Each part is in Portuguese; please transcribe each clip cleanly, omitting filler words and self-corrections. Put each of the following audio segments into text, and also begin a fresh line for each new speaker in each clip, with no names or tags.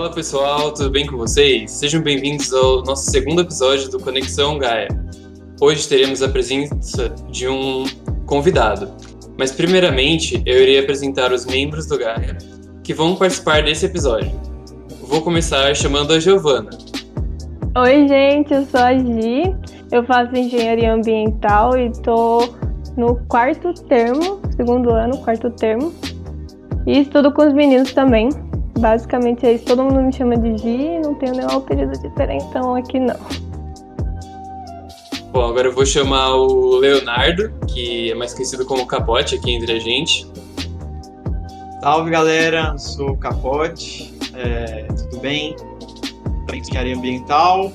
Fala pessoal, tudo bem com vocês? Sejam bem-vindos ao nosso segundo episódio do Conexão Gaia. Hoje teremos a presença de um convidado, mas primeiramente eu irei apresentar os membros do Gaia que vão participar desse episódio. Vou começar chamando a Giovana.
Oi gente, eu sou a Gi, eu faço engenharia ambiental e tô no segundo ano, quarto termo, e estudo com os meninos também. Basicamente é isso, todo mundo me chama de Gi, não tenho nenhum apelido diferentão aqui não.
Bom, agora eu vou chamar o Leonardo, que é mais conhecido como Capote aqui entre a gente.
Salve galera, sou o Capote, tudo bem? Também engenharia ambiental,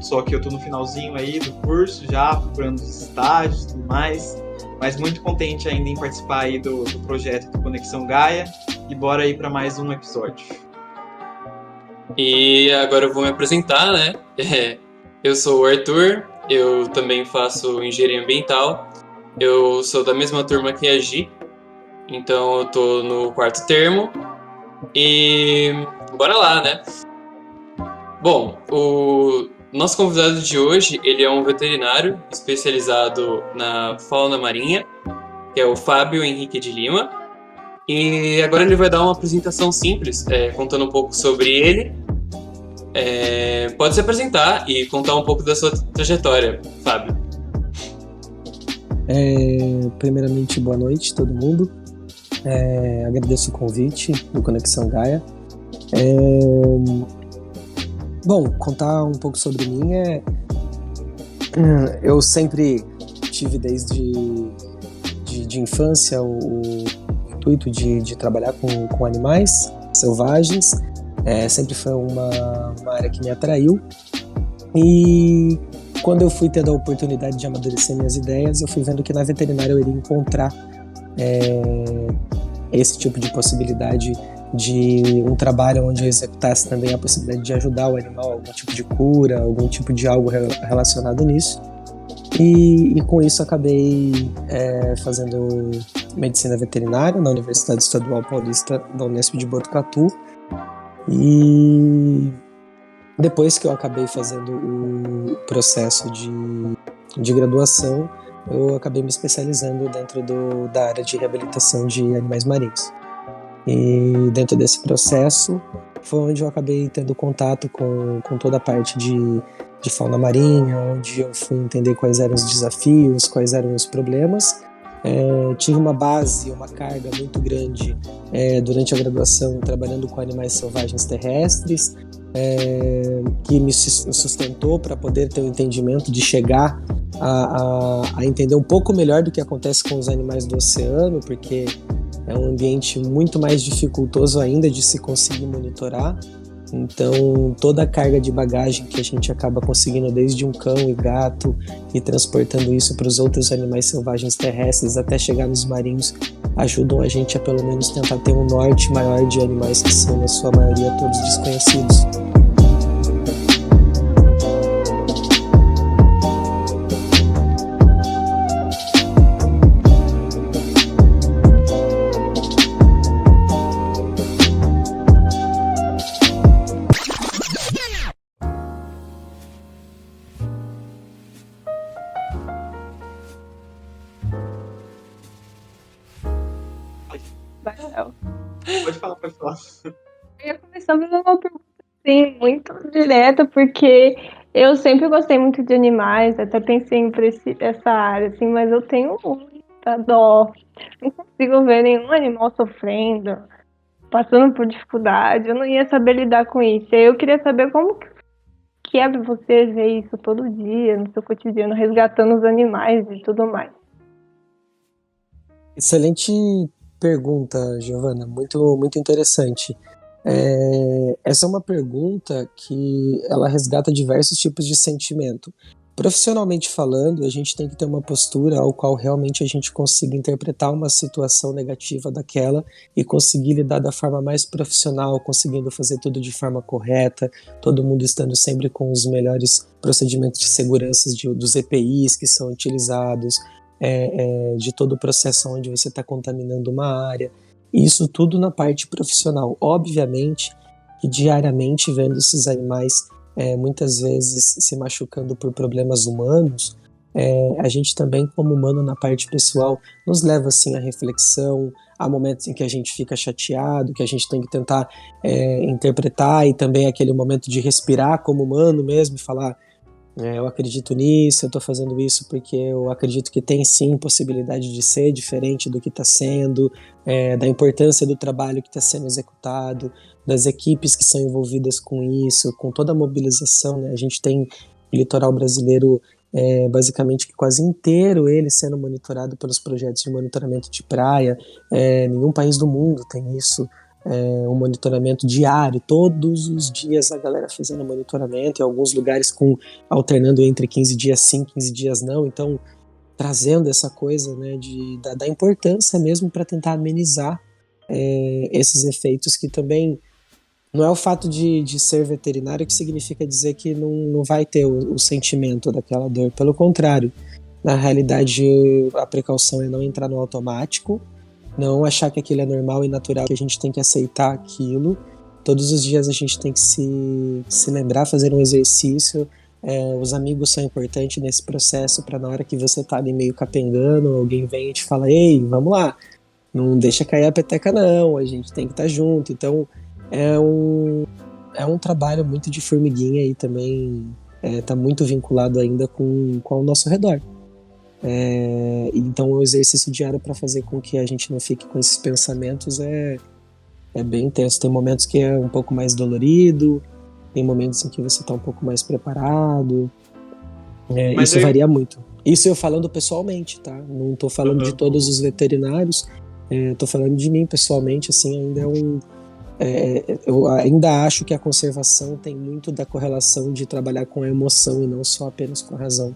só que eu tô no finalzinho aí do curso já, procurando os estágios e tudo mais, mas muito contente ainda em participar aí do projeto do Conexão Gaia, e bora aí para mais um episódio.
E agora eu vou me apresentar, né? Eu sou o Arthur, eu também faço engenharia ambiental, eu sou da mesma turma que a Gi, então eu tô no quarto termo, e bora lá, né? Bom, o nosso convidado de hoje, ele é um veterinário especializado na fauna marinha, que é o Fábio Henrique de Lima. E agora ele vai dar uma apresentação simples, contando um pouco sobre ele. Pode se apresentar e contar um pouco da sua trajetória, Fábio.
Primeiramente, boa noite todo mundo. Agradeço o convite do Conexão Gaia. Bom, contar um pouco sobre mim eu sempre tive desde de infância o intuito de trabalhar com animais selvagens. Sempre foi uma área que me atraiu, e quando eu fui tendo a oportunidade de amadurecer minhas ideias, eu fui vendo que na veterinária eu iria encontrar esse tipo de possibilidade de um trabalho onde eu executasse também a possibilidade de ajudar o animal, algum tipo de cura, algum tipo de algo relacionado nisso. E com isso acabei fazendo medicina veterinária na Universidade Estadual Paulista da Unesp de Botucatu. E depois que eu acabei fazendo o processo de graduação, eu acabei me especializando dentro da área de reabilitação de animais marinhos. E dentro desse processo foi onde eu acabei tendo contato com toda a parte de fauna marinha, onde eu fui entender quais eram os desafios, quais eram os problemas. Tive uma base, uma carga muito grande durante a graduação trabalhando com animais selvagens terrestres, que me sustentou para poder ter um entendimento de chegar a entender um pouco melhor do que acontece com os animais do oceano, porque é um ambiente muito mais dificultoso ainda de se conseguir monitorar. Então, toda a carga de bagagem que a gente acaba conseguindo desde um cão e gato e transportando isso para os outros animais selvagens terrestres até chegar nos marinhos, ajudam a gente a pelo menos tentar ter um norte maior de animais que são, na sua maioria, todos desconhecidos.
Pode falar.
Eu ia começar fazendo uma pergunta assim, muito direta, porque eu sempre gostei muito de animais, até pensei em essa área, assim, mas eu tenho muita dó. Não consigo ver nenhum animal sofrendo, passando por dificuldade, eu não ia saber lidar com isso. E aí eu queria saber como que é pra você ver isso todo dia, no seu cotidiano, resgatando os animais e tudo mais.
Excelente pergunta, Giovana, muito, muito interessante. Essa é uma pergunta que ela resgata diversos tipos de sentimento. Profissionalmente falando, a gente tem que ter uma postura ao qual realmente a gente consiga interpretar uma situação negativa daquela e conseguir lidar da forma mais profissional, conseguindo fazer tudo de forma correta, todo mundo estando sempre com os melhores procedimentos de segurança dos EPIs que são utilizados, de todo o processo onde você está contaminando uma área. Isso tudo na parte profissional. Obviamente e diariamente vendo esses animais muitas vezes se machucando por problemas humanos, a gente também, como humano, na parte pessoal, nos leva assim à reflexão, há momentos em que a gente fica chateado, que a gente tem que tentar interpretar, e também aquele momento de respirar como humano mesmo, e falar, eu acredito nisso, eu estou fazendo isso porque eu acredito que tem sim possibilidade de ser diferente do que está sendo, da importância do trabalho que está sendo executado, das equipes que são envolvidas com isso, com toda a mobilização, né? A gente tem o litoral brasileiro basicamente quase inteiro ele sendo monitorado pelos projetos de monitoramento de praia. Nenhum país do mundo tem isso. Um monitoramento diário, todos os dias a galera fazendo monitoramento, em alguns lugares alternando entre 15 dias sim, 15 dias não, então trazendo essa coisa, né, da importância mesmo para tentar amenizar esses efeitos, que também não é o fato de ser veterinário que significa dizer que não vai ter o sentimento daquela dor, pelo contrário, na realidade a precaução é não entrar no automático, não achar que aquilo é normal e natural, que a gente tem que aceitar aquilo. Todos os dias a gente tem que se lembrar, fazer um exercício. Os amigos são importantes nesse processo, para na hora que você tá ali meio capengando, alguém vem e te fala, ei, vamos lá, não deixa cair a peteca não, a gente tem que estar junto. Então é um trabalho muito de formiguinha e também tá muito vinculado ainda com o nosso redor. Então o exercício diário para fazer com que a gente não fique com esses pensamentos é bem intenso. Tem momentos que é um pouco mais dolorido, tem momentos em que você está um pouco mais preparado, isso varia muito. Isso eu falando pessoalmente, tá? Não estou falando de todos os veterinários, estou falando de mim pessoalmente, assim, ainda eu ainda acho que a conservação tem muito da correlação de trabalhar com a emoção e não só apenas com a razão.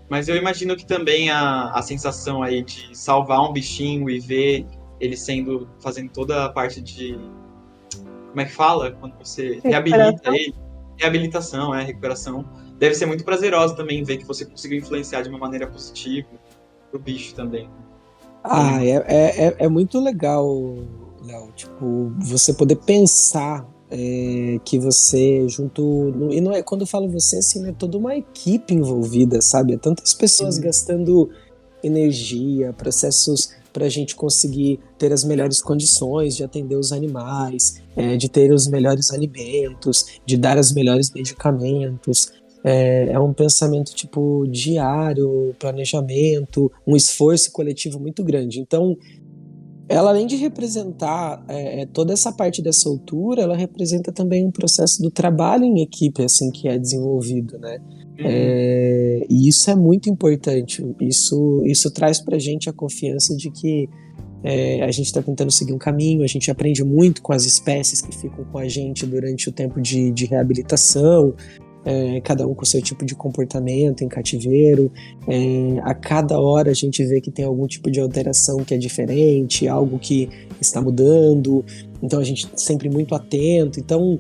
Mas eu imagino que também a sensação aí de salvar um bichinho e ver ele fazendo toda a parte de... Como é que fala? Quando você reabilita ele. Reabilitação, recuperação. Deve ser muito prazerosa também ver que você conseguiu influenciar de uma maneira positiva pro bicho também.
É muito legal, Léo. Tipo, você poder pensar que você junto... E não é, quando eu falo você, assim, é toda uma equipe envolvida, sabe? É tantas pessoas gastando energia, processos para a gente conseguir ter as melhores condições de atender os animais, de ter os melhores alimentos, de dar os melhores medicamentos. É um pensamento tipo diário, planejamento, um esforço coletivo muito grande. Então, ela, além de representar toda essa parte da soltura, ela representa também um processo do trabalho em equipe, assim, que é desenvolvido, né? E isso é muito importante. Isso traz pra gente a confiança de que a gente está tentando seguir um caminho, a gente aprende muito com as espécies que ficam com a gente durante o tempo de reabilitação, cada um com o seu tipo de comportamento em cativeiro. A cada hora a gente vê que tem algum tipo de alteração que é diferente, algo que está mudando, então a gente sempre muito atento. Então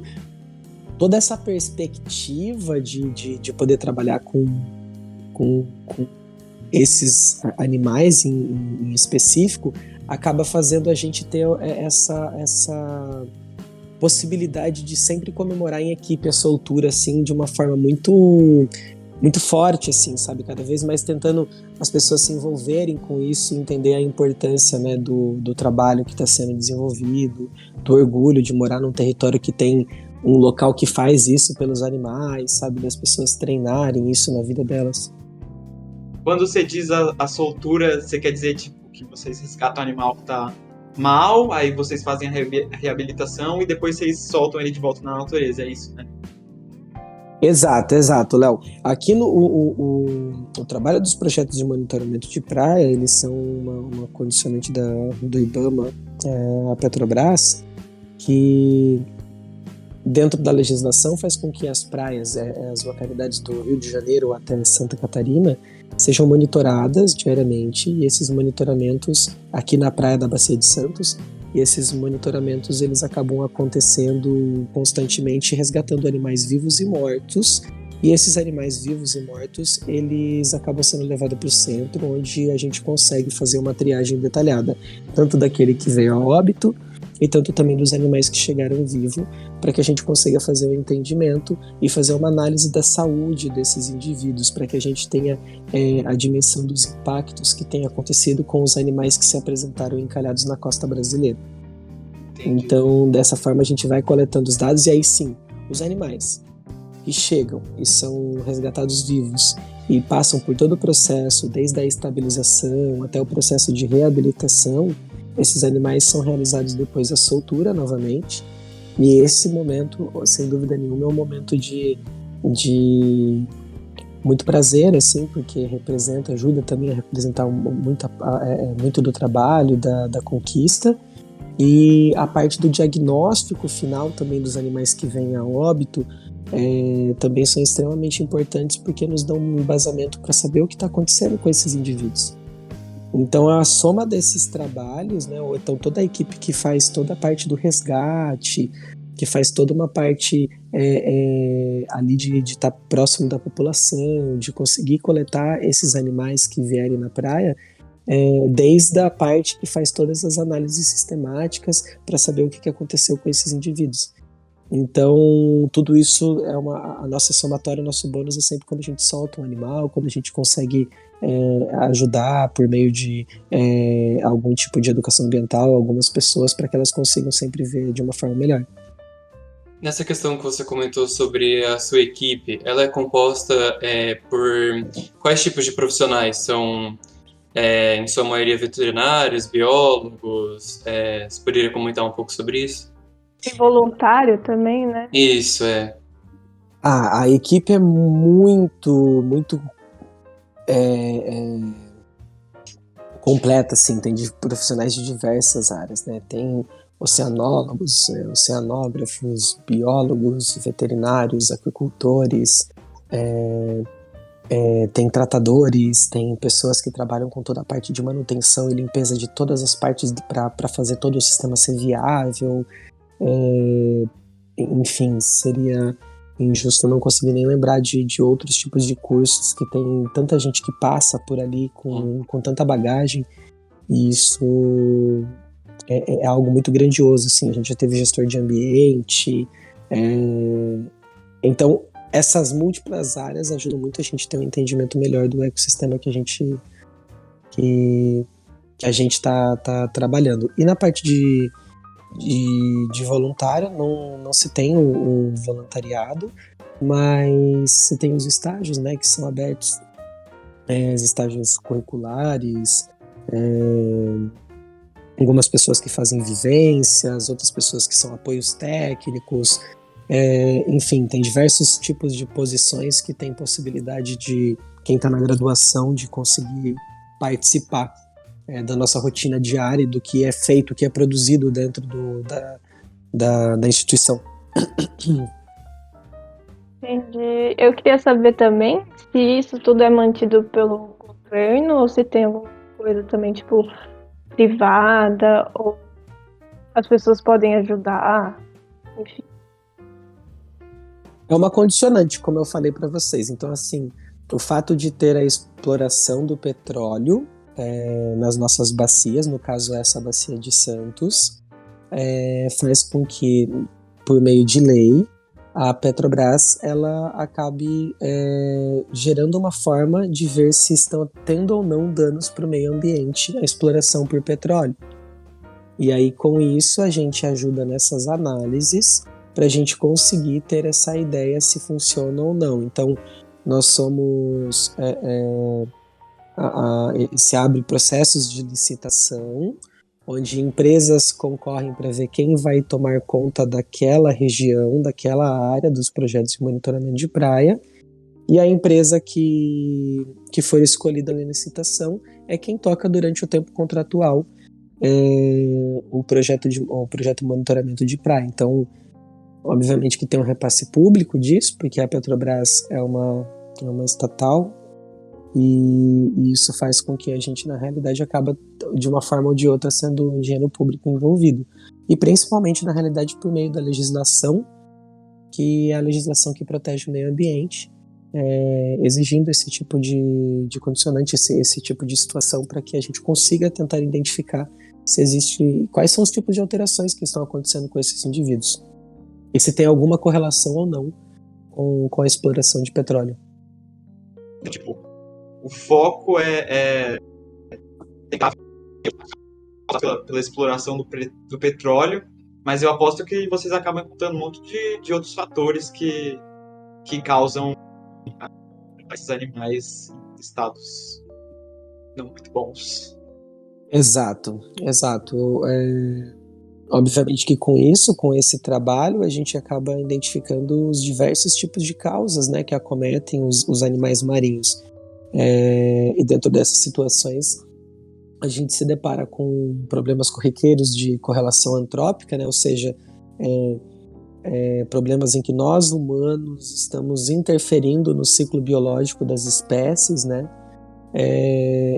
toda essa perspectiva de poder trabalhar com esses animais em específico acaba fazendo a gente ter essa possibilidade de sempre comemorar em equipe a soltura, assim, de uma forma muito, muito forte, assim, sabe? Cada vez mais tentando as pessoas se envolverem com isso e entender a importância, né, do trabalho que está sendo desenvolvido, do orgulho de morar num território que tem um local que faz isso pelos animais, sabe? Das pessoas treinarem isso na vida delas.
Quando você diz a soltura, você quer dizer, tipo, que vocês resgatam o animal que tá mal, aí vocês fazem a reabilitação e depois vocês soltam ele de volta na natureza, é isso, né?
Exato, Léo. Aqui o trabalho dos projetos de monitoramento de praia, eles são uma condicionante do IBAMA, a Petrobras, que dentro da legislação faz com que as praias, as localidades do Rio de Janeiro até Santa Catarina, sejam monitoradas diariamente, e esses monitoramentos aqui na praia da Bacia de Santos, e esses monitoramentos eles acabam acontecendo constantemente, resgatando animais vivos e mortos, e esses animais vivos e mortos eles acabam sendo levados para o centro, onde a gente consegue fazer uma triagem detalhada, tanto daquele que veio a óbito, e tanto também dos animais que chegaram vivos, para que a gente consiga fazer o entendimento e fazer uma análise da saúde desses indivíduos, para que a gente tenha a dimensão dos impactos que tem acontecido com os animais que se apresentaram encalhados na costa brasileira.
Entendi.
Então, dessa forma, a gente vai coletando os dados, e aí sim, os animais que chegam e são resgatados vivos e passam por todo o processo, desde a estabilização até o processo de reabilitação, esses animais são realizados depois a soltura novamente, e esse momento, sem dúvida nenhuma, é um momento de muito prazer, assim, porque ajuda também a representar muito do trabalho, da conquista, e a parte do diagnóstico final também dos animais que vêm a óbito também são extremamente importantes, porque nos dão um embasamento para saber o que está acontecendo com esses indivíduos. Então a soma desses trabalhos, né, ou então toda a equipe que faz toda a parte do resgate, que faz toda uma parte ali de estar próximo da população, de conseguir coletar esses animais que vierem na praia, desde a parte que faz todas as análises sistemáticas para saber o que aconteceu com esses indivíduos. Então, tudo isso a nossa somatória, o nosso bônus é sempre quando a gente solta um animal, quando a gente consegue ajudar por meio de algum tipo de educação ambiental algumas pessoas, para que elas consigam sempre ver de uma forma melhor.
Nessa questão que você comentou sobre a sua equipe, ela é composta por quais tipos de profissionais? São, em sua maioria, veterinários, biólogos? Você poderia comentar um pouco sobre isso?
E voluntário também, né?
Isso,
A equipe é muito completa, assim, tem profissionais de diversas áreas, né? Tem oceanólogos, oceanógrafos, biólogos, veterinários, aquicultores, tem tratadores, tem pessoas que trabalham com toda a parte de manutenção e limpeza de todas as partes para fazer todo o sistema ser viável. Enfim, seria injusto não conseguir nem lembrar de outros tipos de cursos que tem tanta gente que passa por ali com tanta bagagem, e isso é algo muito grandioso, assim. A gente já teve gestor de ambiente, então essas múltiplas áreas ajudam muito a gente a ter um entendimento melhor do ecossistema que a gente está trabalhando. E na parte de voluntário, não se tem o voluntariado, mas se tem os estágios, né, que são abertos, os estágios curriculares, algumas pessoas que fazem vivências, outras pessoas que são apoios técnicos, enfim, tem diversos tipos de posições que tem possibilidade de quem está na graduação de conseguir participar da nossa rotina diária, do que é feito, o que é produzido dentro da instituição.
Entendi. Eu queria saber também se isso tudo é mantido pelo governo ou se tem alguma coisa também, tipo, privada, ou as pessoas podem ajudar, enfim.
É uma condicionante, como eu falei para vocês. Então, assim, o fato de ter a exploração do petróleo nas nossas bacias, no caso essa bacia de Santos, faz com que, por meio de lei, a Petrobras ela acabe gerando uma forma de ver se estão tendo ou não danos para o meio ambiente a exploração por petróleo. E aí, com isso, a gente ajuda nessas análises para a gente conseguir ter essa ideia se funciona ou não. Então, nós somos... se abre processos de licitação, onde empresas concorrem para ver quem vai tomar conta daquela região, daquela área dos projetos de monitoramento de praia, e a empresa que for escolhida na licitação é quem toca durante o tempo contratual o projeto de monitoramento de praia. Então, obviamente que tem um repasse público disso, porque a Petrobras é uma estatal, e isso faz com que a gente, na realidade, acaba, de uma forma ou de outra, sendo um dinheiro público envolvido. E principalmente, na realidade, por meio da legislação, que é a legislação que protege o meio ambiente, exigindo esse tipo de condicionante, esse tipo de situação, para que a gente consiga tentar identificar se existe, quais são os tipos de alterações que estão acontecendo com esses indivíduos e se tem alguma correlação ou não com a exploração de petróleo.
Tipo, o foco é pela exploração do petróleo, mas eu aposto que vocês acabam encontrando um monte de outros fatores que causam esses animais em estados não muito bons.
Exato. Obviamente que com esse trabalho, a gente acaba identificando os diversos tipos de causas, né, que acometem os animais marinhos. E dentro dessas situações, a gente se depara com problemas corriqueiros de correlação antrópica, né, ou seja, problemas em que nós humanos estamos interferindo no ciclo biológico das espécies, né?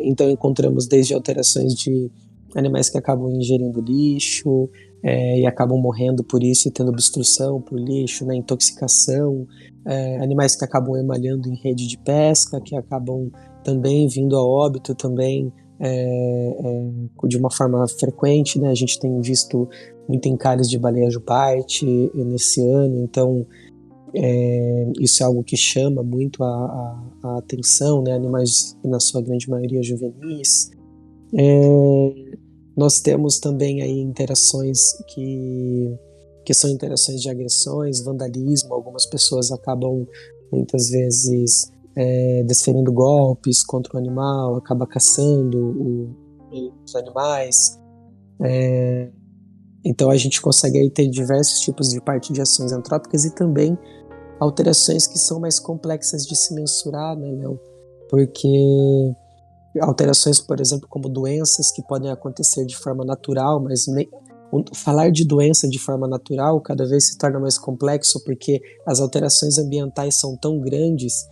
Então encontramos desde alterações de animais que acabam ingerindo lixo e acabam morrendo por isso e tendo obstrução por lixo, né? Intoxicação, animais que acabam emalhando em rede de pesca, que acabam também vindo a óbito também de uma forma frequente, né? A gente tem visto muito encalhes de baleia jubarte nesse ano, então isso é algo que chama muito a atenção, né? Animais, na sua grande maioria, juvenis. Nós temos também aí interações que são interações de agressões, vandalismo. Algumas pessoas acabam, muitas vezes, desferindo golpes contra o animal, acaba caçando os animais. Então a gente consegue aí ter diversos tipos de parte de ações antrópicas e também alterações que são mais complexas de se mensurar, né, Léo? Porque alterações, por exemplo, como doenças que podem acontecer de forma natural, mas falar de doença de forma natural cada vez se torna mais complexo, porque as alterações ambientais são tão grandes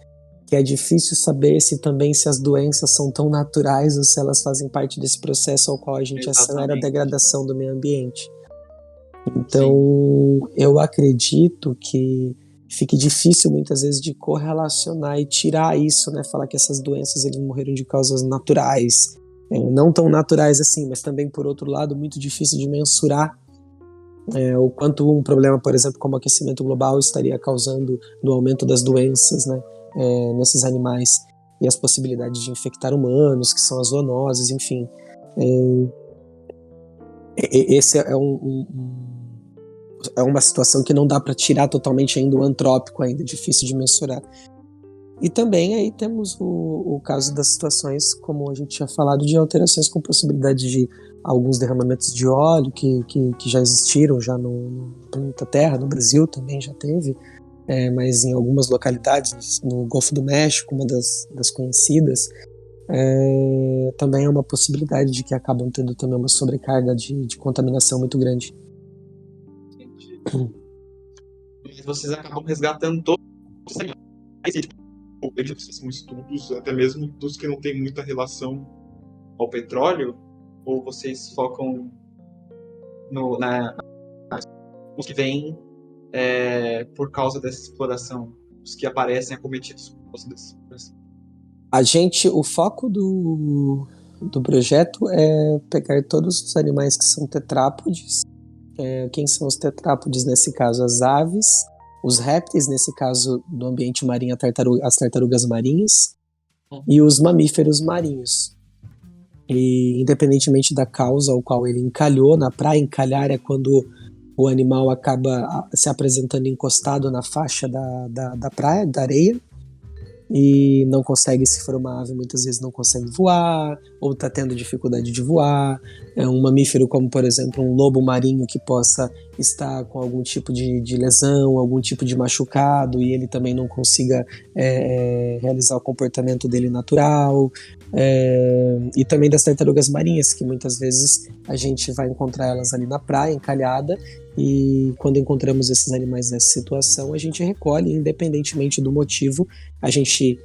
que é difícil saber se as doenças são tão naturais ou se elas fazem parte desse processo ao qual a gente acelera a degradação do meio ambiente. Então, eu acredito que fique difícil muitas vezes de correlacionar e tirar isso, né? Falar que essas doenças eles morreram de causas naturais, não tão naturais assim, mas também, por outro lado, muito difícil de mensurar o quanto um problema, por exemplo, como o aquecimento global estaria causando no aumento das doenças, né? Nesses animais e as possibilidades de infectar humanos, que são as zoonoses, enfim. Esse é uma situação que não dá para tirar totalmente ainda o antrópico, ainda difícil de mensurar. E também aí temos o caso das situações, como a gente tinha falado, de alterações com possibilidade de alguns derramamentos de óleo que já existiram já no planeta Terra, no Brasil também já teve, mas em algumas localidades, no Golfo do México, uma das conhecidas, também é uma possibilidade de que acabam tendo também uma sobrecarga de contaminação muito grande.
Mas vocês acabam resgatando todos os animais. Eles são estudos, até mesmo dos que não têm muita relação ao petróleo, ou vocês focam os que vêm por causa dessa exploração, os que aparecem acometidos por causa dessa exploração?
O foco do projeto é pegar todos os animais que são tetrápodes. Quem são os tetrápodes nesse caso? As aves, os répteis, nesse caso do ambiente marinho, as tartarugas marinhas, e os mamíferos marinhos. E independentemente da causa ao qual ele encalhou na praia, encalhar é quando o animal acaba se apresentando encostado na faixa da praia, da areia, e não consegue, se for uma ave, muitas vezes não consegue voar, ou está tendo dificuldade de voar. Um mamífero como, por exemplo, um lobo marinho que possa estar com algum tipo de lesão, algum tipo de machucado, e ele também não consiga realizar o comportamento dele natural. E também das tartarugas marinhas, que muitas vezes a gente vai encontrar elas ali na praia, encalhada, e quando encontramos esses animais nessa situação, a gente recolhe, independentemente do motivo. A gente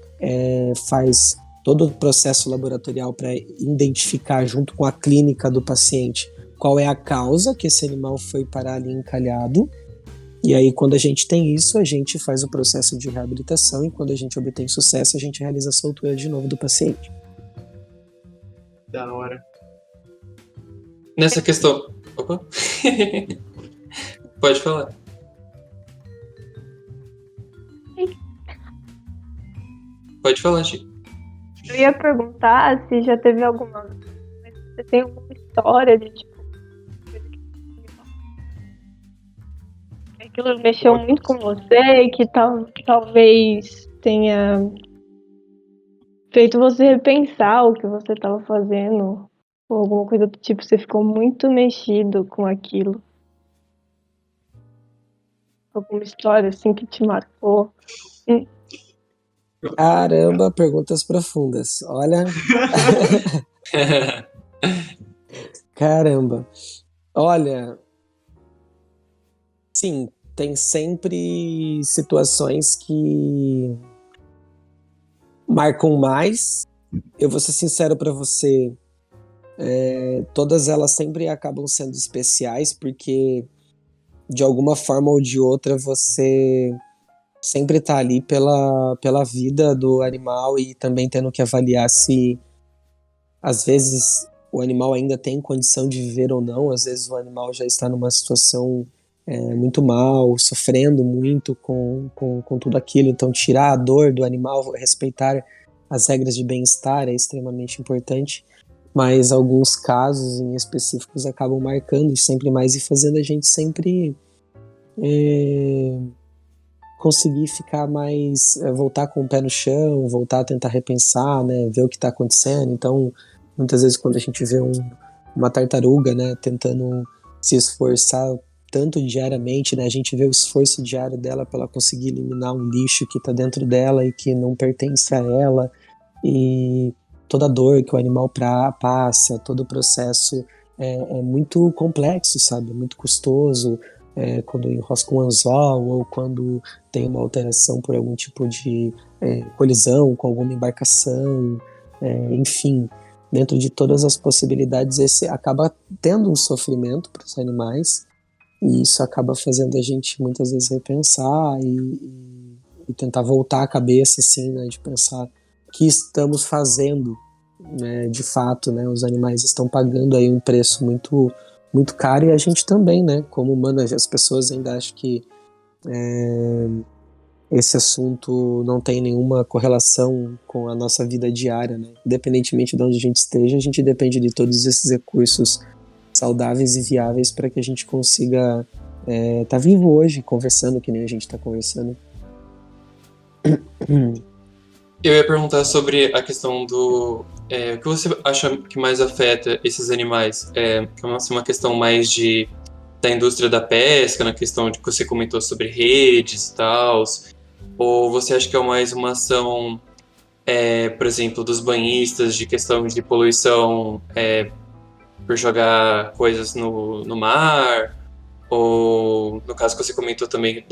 faz todo o processo laboratorial para identificar, junto com a clínica do paciente, qual é a causa que esse animal foi parar ali encalhado. E aí, quando a gente tem isso, a gente faz o processo de reabilitação, e quando a gente obtém sucesso, a gente realiza a soltura de novo do paciente.
Da hora.
nessa questão. Opa! Pode falar. Pode falar, Chico.
Eu ia perguntar se já teve alguma. Você tem alguma história de tipo. Que aquilo mexeu muito com você e que talvez tenha feito você repensar o que você estava fazendo. Ou alguma coisa do tipo, você ficou muito mexido com aquilo. Alguma história assim que te marcou.
Caramba, perguntas profundas. Olha, caramba. Olha, sim, tem sempre situações que marcam mais. Eu vou ser sincero pra você, todas elas sempre acabam sendo especiais, porque de alguma forma ou de outra você sempre tá ali pela vida do animal e também tendo que avaliar se às vezes o animal ainda tem condição de viver ou não, às vezes o animal já está numa situação muito mal, sofrendo muito com tudo aquilo, então tirar a dor do animal, respeitar as regras de bem-estar é extremamente importante, mas alguns casos em específicos acabam marcando sempre mais e fazendo a gente sempre conseguir ficar mais, voltar com o pé no chão, voltar a tentar repensar, né, ver o que está acontecendo. Então, muitas vezes quando a gente vê uma tartaruga, né, tentando se esforçar tanto diariamente, né, a gente vê o esforço diário dela para ela conseguir eliminar um lixo que está dentro dela e que não pertence a ela, e toda a dor que o animal passa, todo o processo é muito complexo, sabe, muito custoso. Quando enrosca um anzol ou quando tem uma alteração por algum tipo de colisão com alguma embarcação, enfim, dentro de todas as possibilidades, esse acaba tendo um sofrimento para os animais, e isso acaba fazendo a gente muitas vezes repensar e tentar voltar a cabeça, assim, né, de pensar o que estamos fazendo, né, de fato, né, os animais estão pagando aí um preço muito muito caro, e a gente também, né, como humano, as pessoas ainda acham que esse assunto não tem nenhuma correlação com a nossa vida diária, né, independentemente de onde a gente esteja, a gente depende de todos esses recursos saudáveis e viáveis para que a gente consiga tá vivo hoje, conversando que nem a gente está conversando.
Eu ia perguntar sobre a questão do... o que você acha que mais afeta esses animais? É uma questão mais da indústria da pesca, na questão de que você comentou sobre redes e tal? Ou você acha que é mais uma ação, por exemplo, dos banhistas, de questão de poluição por jogar coisas no mar? Ou, no caso que você comentou também, que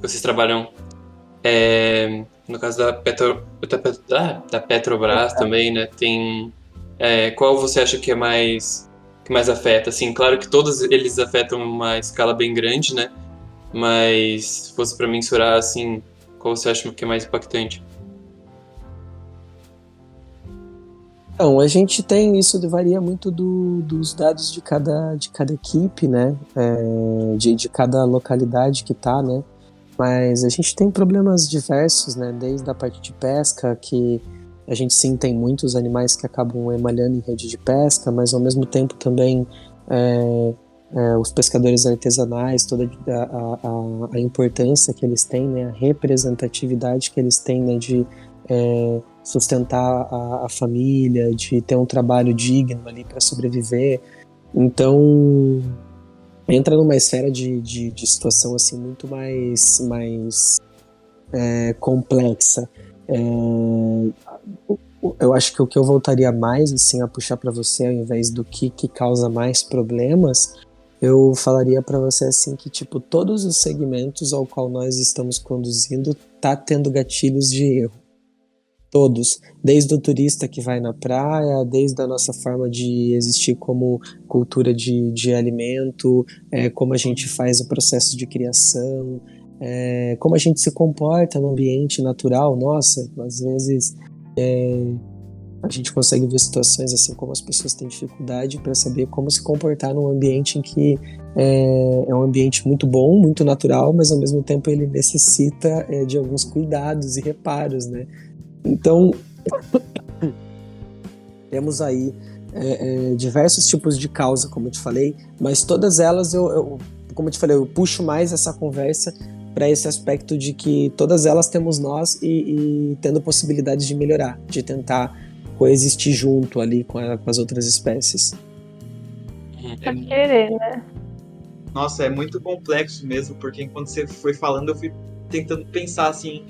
vocês trabalham... no caso da Petrobras também, né? Tem qual você acha que mais afeta? Assim, claro que todos eles afetam uma escala bem grande, né? Mas se fosse para mensurar, assim, qual você acha que é mais impactante?
Então, a gente tem isso, varia muito dos dados de cada equipe, né? De cada localidade que tá, né? Mas a gente tem problemas diversos, né? Desde a parte de pesca, que a gente sim tem muitos animais que acabam emalhando em rede de pesca, mas ao mesmo tempo também os pescadores artesanais, toda a importância que eles têm, né? A representatividade que eles têm, né? De sustentar a família, de ter um trabalho digno ali para sobreviver. Então entra numa esfera de situação assim muito mais complexa. Eu acho que o que eu voltaria mais assim a puxar para você, ao invés do que causa mais problemas, eu falaria para você assim que tipo todos os segmentos ao qual nós estamos conduzindo tá tendo gatilhos de erro. Todos, desde o turista que vai na praia, desde a nossa forma de existir como cultura de alimento, como a gente faz o processo de criação, como a gente se comporta no ambiente natural. Nossa, às vezes A gente consegue ver situações assim como as pessoas têm dificuldade para saber como se comportar num ambiente em que é um ambiente muito bom, muito natural, mas ao mesmo tempo ele necessita de alguns cuidados e reparos, né? Então, temos aí diversos tipos de causa, como eu te falei, mas todas elas, como eu te falei, eu puxo mais essa conversa para esse aspecto de que todas elas temos nós e tendo possibilidades de melhorar, de tentar coexistir junto ali com as outras espécies.
Pra querer, né?
Nossa, é muito complexo mesmo, porque enquanto você foi falando, eu fui tentando pensar assim,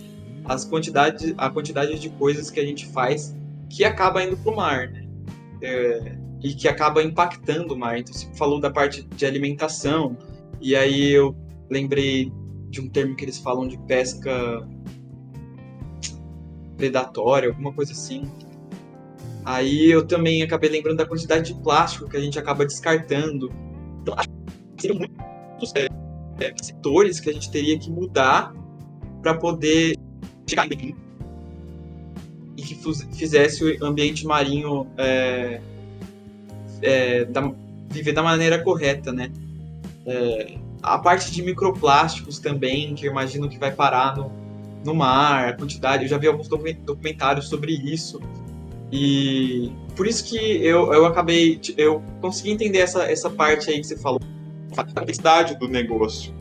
a quantidade de coisas que a gente faz que acaba indo pro mar, né? E que acaba impactando o mar. Então você falou da parte de alimentação, e aí eu lembrei de um termo que eles falam de pesca predatória, alguma coisa assim. Aí eu também acabei lembrando da quantidade de plástico que a gente acaba descartando. Então acho que seriam muitos setores que a gente teria que mudar para poder chegar em e que fizesse o ambiente marinho viver da maneira correta, né? A parte de microplásticos também, que eu imagino que vai parar no mar, a quantidade, eu já vi alguns documentários sobre isso, e por isso que eu consegui entender essa parte aí que você falou, a complexidade do negócio.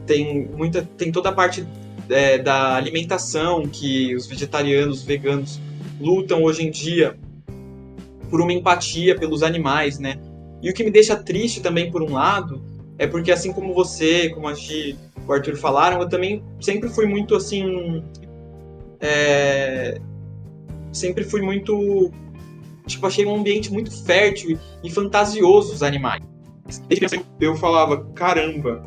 Tem toda a parte da alimentação que os vegetarianos, os veganos lutam hoje em dia por uma empatia pelos animais, né? E o que me deixa triste também, por um lado, é porque assim como você, como a Gi, o Arthur falaram, eu também sempre fui muito assim... sempre fui muito... Tipo, achei um ambiente muito fértil e fantasioso os animais. Eu falava, caramba,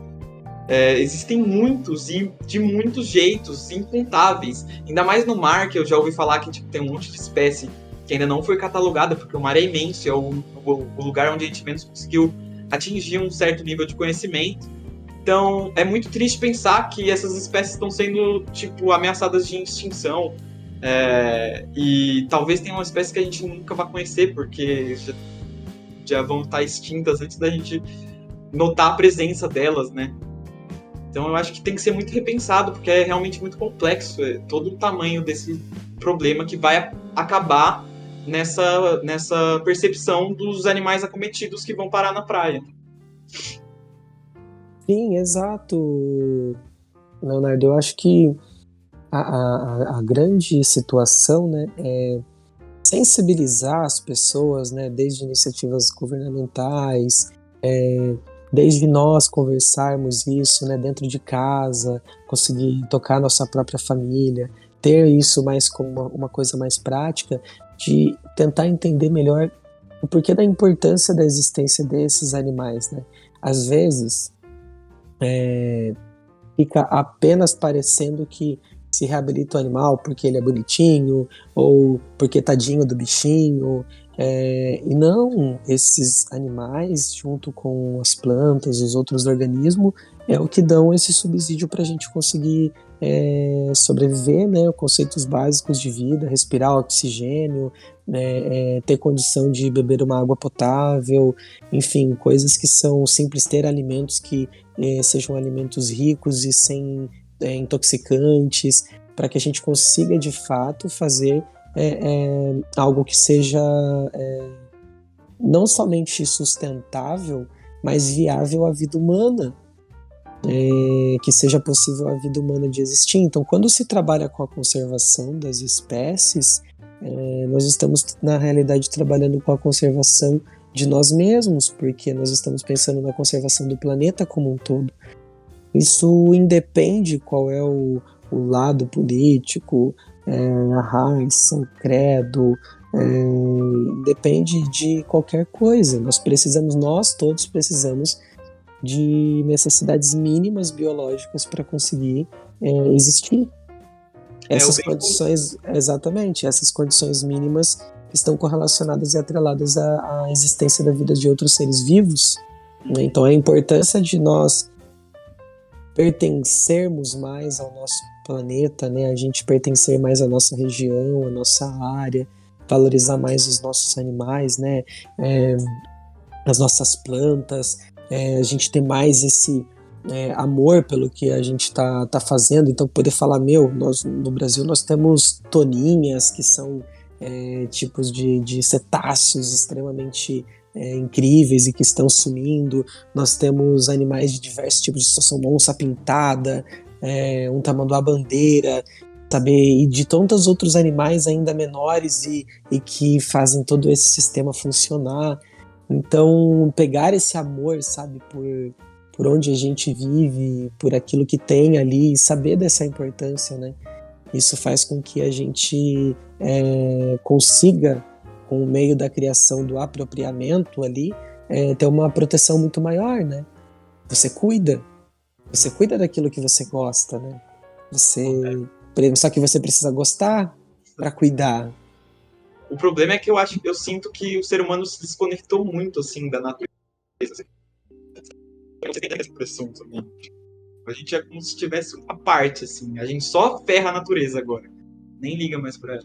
existem muitos e de muitos jeitos, incontáveis. Ainda mais no mar, que eu já ouvi falar que tem um monte de espécie que ainda não foi catalogada, porque o mar é imenso, é o lugar onde a gente menos conseguiu atingir um certo nível de conhecimento. Então, é muito triste pensar que essas espécies estão sendo, tipo, ameaçadas de extinção. E talvez tenha uma espécie que a gente nunca vai conhecer, porque já vão estar extintas antes da gente notar a presença delas, né? Então, eu acho que tem que ser muito repensado, porque é realmente muito complexo. Todo o tamanho desse problema que vai acabar nessa percepção dos animais acometidos que vão parar na praia.
Sim, exato, Leonardo. Eu acho que a grande situação, né, é sensibilizar as pessoas, né, desde iniciativas governamentais, desde nós conversarmos isso, né, dentro de casa, conseguir tocar nossa própria família, ter isso mais como uma coisa mais prática, de tentar entender melhor o porquê da importância da existência desses animais, né? Às vezes, fica apenas parecendo que se reabilita o animal porque ele é bonitinho, ou porque tadinho do bichinho, e não, esses animais, junto com as plantas, os outros organismos, é o que dão esse subsídio para a gente conseguir sobreviver, né? Conceitos básicos de vida, respirar oxigênio, ter condição de beber uma água potável, enfim, coisas que são simples, ter alimentos que sejam alimentos ricos e sem intoxicantes, para que a gente consiga de fato fazer algo que seja não somente sustentável, mas viável à vida humana, que seja possível a vida humana de existir. Então, quando se trabalha com a conservação das espécies, nós estamos, na realidade, trabalhando com a conservação de nós mesmos, porque nós estamos pensando na conservação do planeta como um todo. Isso independe qual é o lado político, a raça, o credo, depende de qualquer coisa. Nós todos precisamos de necessidades mínimas biológicas para conseguir existir. Essas condições, exatamente, essas condições mínimas estão correlacionadas e atreladas à existência da vida de outros seres vivos, né? Então a importância de nós pertencermos mais ao nosso planeta, né? A gente pertencer mais à nossa região, à nossa área, valorizar mais os nossos animais, né? As nossas plantas, a gente ter mais esse amor pelo que a gente tá fazendo. Então poder falar, nós no Brasil nós temos toninhas, que são tipos de cetáceos extremamente incríveis e que estão sumindo. Nós temos animais de diversos tipos de situação, uma onça pintada, um tamanduá-bandeira, saber, e de tantos outros animais ainda menores e que fazem todo esse sistema funcionar. Então, pegar esse amor, sabe, por onde a gente vive, por aquilo que tem ali, e saber dessa importância, né? Isso faz com que a gente consiga, com o meio da criação do apropriamento ali, ter uma proteção muito maior, né? Você cuida daquilo que você gosta, né? Só que você precisa gostar para cuidar.
O problema é que eu sinto que o ser humano se desconectou muito, assim, da natureza. Você tem essa impressão também. A gente é como se tivesse uma parte, assim. A gente só ferra a natureza agora. Nem liga mais pra ela.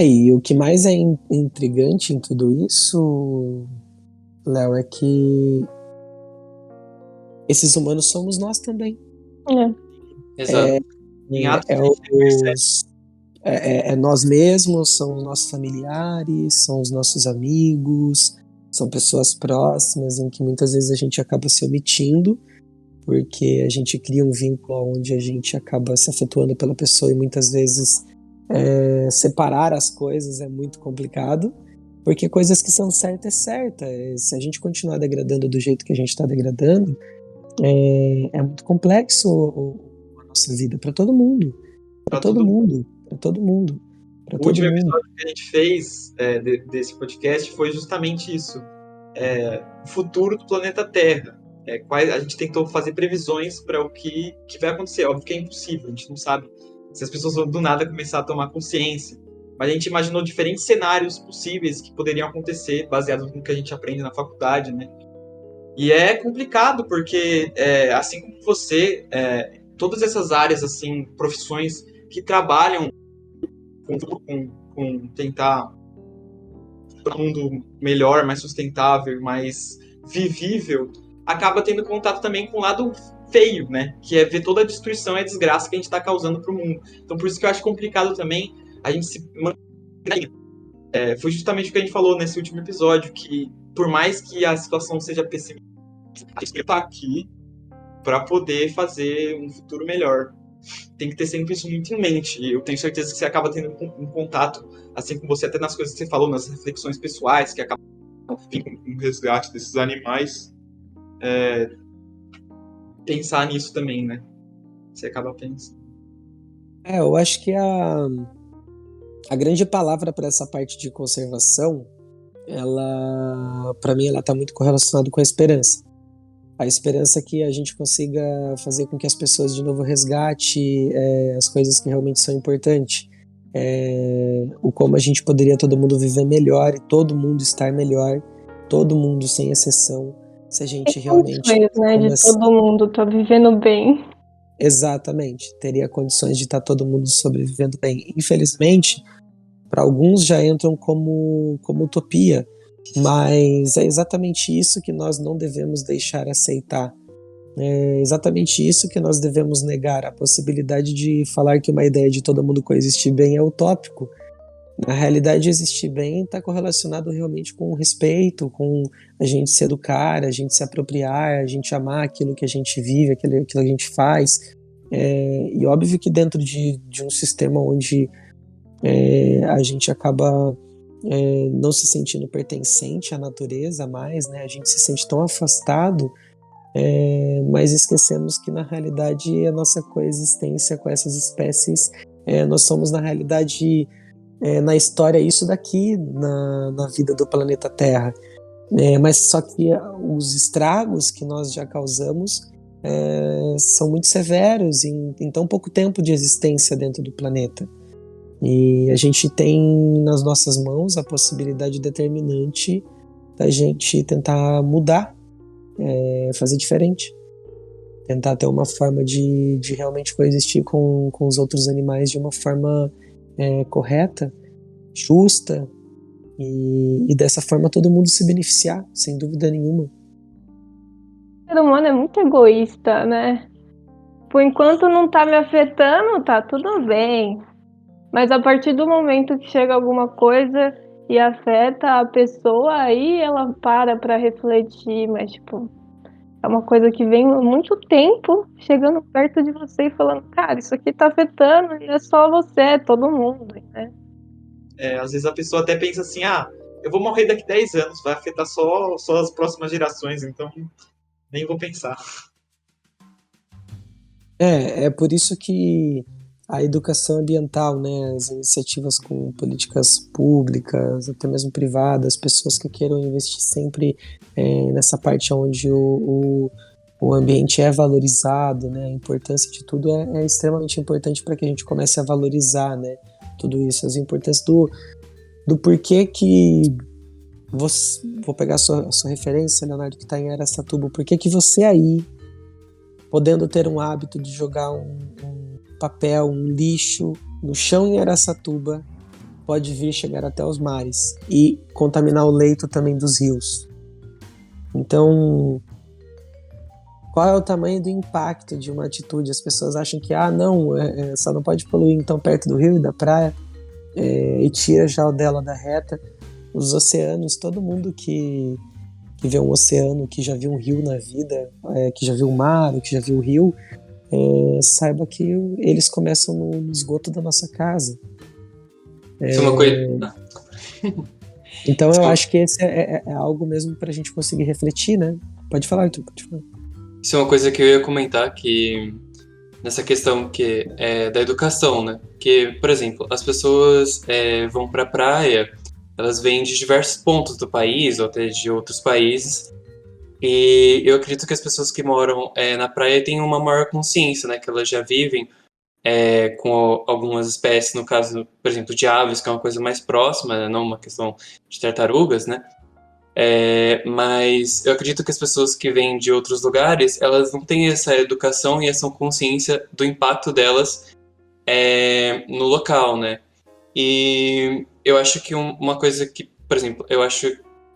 E o que mais é intrigante em tudo isso, Léo, é que esses humanos somos nós também.
Exato.
É nós mesmos, são os nossos familiares, são os nossos amigos, são pessoas próximas em que muitas vezes a gente acaba se omitindo, porque a gente cria um vínculo onde a gente acaba se afetuando pela pessoa e muitas vezes separar as coisas é muito complicado, porque coisas que são certas é certa. Se a gente continuar degradando do jeito que a gente está degradando, é muito complexo a nossa vida para todo mundo. Para todo mundo.
O último episódio que a gente fez desse podcast foi justamente isso. O futuro do planeta Terra. A gente tentou fazer previsões para o que vai acontecer. Óbvio que é impossível, a gente não sabe se as pessoas vão do nada começar a tomar consciência. Mas a gente imaginou diferentes cenários possíveis que poderiam acontecer, baseados no que a gente aprende na faculdade, né? E é complicado, porque assim como você, todas essas áreas, assim, profissões que trabalham com tentar um mundo melhor, mais sustentável, mais vivível, acaba tendo contato também com o lado feio, né? Que é ver toda a destruição e a desgraça que a gente está causando para o mundo. Então, por isso que eu acho complicado também a gente se manter. Foi justamente o que a gente falou nesse último episódio, que por mais que a situação seja pessimista, a gente está aqui para poder fazer um futuro melhor. Tem que ter sempre isso muito em mente. E eu tenho certeza que você acaba tendo um contato, assim como você, até nas coisas que você falou, nas reflexões pessoais, que acabam com o resgate desses animais. Pensar nisso também, né? Você acaba pensando.
Eu acho que a grande palavra para essa parte de conservação, para mim, ela está muito correlacionada com a esperança. A esperança que a gente consiga fazer com que as pessoas de novo resgate as coisas que realmente são importantes. O como a gente poderia todo mundo viver melhor e todo mundo estar melhor, todo mundo sem exceção, se a gente realmente...
né, de todo mundo tá vivendo bem.
Exatamente, teria condições de estar todo mundo sobrevivendo bem. Infelizmente, para alguns já entram como utopia, mas é exatamente isso que nós não devemos deixar aceitar. É exatamente isso que nós devemos negar. A possibilidade de falar que uma ideia de todo mundo coexistir bem é utópico. Na realidade, existir bem está correlacionado realmente com o respeito, com a gente se educar, a gente se apropriar, a gente amar aquilo que a gente vive, aquilo que a gente faz. E óbvio que dentro de um sistema onde a gente acaba não se sentindo pertencente à natureza mais, né? A gente se sente tão afastado, mas esquecemos que na realidade a nossa coexistência com essas espécies, nós somos na realidade, na história, isso daqui na vida do planeta Terra, mas só que os estragos que nós já causamos são muito severos em tão pouco tempo de existência dentro do planeta. E a gente tem nas nossas mãos a possibilidade determinante da gente tentar mudar, fazer diferente. tentar ter uma forma de realmente coexistir com os outros animais de uma forma correta, justa, e dessa forma todo mundo se beneficiar, sem dúvida nenhuma.
O ser humano é muito egoísta, né? Por enquanto não tá me afetando, tá tudo bem. Mas a partir do momento que chega alguma coisa e afeta a pessoa, aí ela para refletir, mas tipo, é uma coisa que vem há muito tempo chegando perto de você e falando, cara, isso aqui tá afetando, não é só você, é todo mundo, né?
Às vezes a pessoa até pensa assim, eu vou morrer daqui 10 anos, vai afetar só as próximas gerações, então nem vou pensar.
É por isso que a educação ambiental, né, as iniciativas com políticas públicas, até mesmo privadas, pessoas que queiram investir sempre nessa parte onde o ambiente é valorizado, né, a importância de tudo é extremamente importante para que a gente comece a valorizar, né, tudo isso, as importâncias do porquê que você, vou pegar a sua referência, Leonardo, que está em Araçatuba, por que você aí, podendo ter um hábito de jogar um papel, um lixo no chão em Araçatuba, pode vir chegar até os mares e contaminar o leito também dos rios. Então, qual é o tamanho do impacto de uma atitude? As pessoas acham que, só não pode poluir então perto do rio e da praia, e tira já o dela da reta. Os oceanos, todo mundo que vê um oceano, que já viu um rio na vida, que já viu o mar, que já viu o rio, saiba que eles começam no esgoto da nossa casa.
Isso é uma coisa...
Então eu acho que esse é algo mesmo pra gente conseguir refletir, né? Pode falar, Arthur, pode falar.
Isso é uma coisa que eu ia comentar, que nessa questão que é da educação, né? Que, por exemplo, as pessoas vão pra praia, elas vêm de diversos pontos do país, ou até de outros países, e eu acredito que as pessoas que moram na praia têm uma maior consciência, né? Que elas já vivem com algumas espécies, no caso, por exemplo, de aves, que é uma coisa mais próxima, né? Não uma questão de tartarugas, né? Mas eu acredito que as pessoas que vêm de outros lugares, elas não têm essa educação e essa consciência do impacto delas no local, né? E eu acho que uma coisa que, por exemplo, eu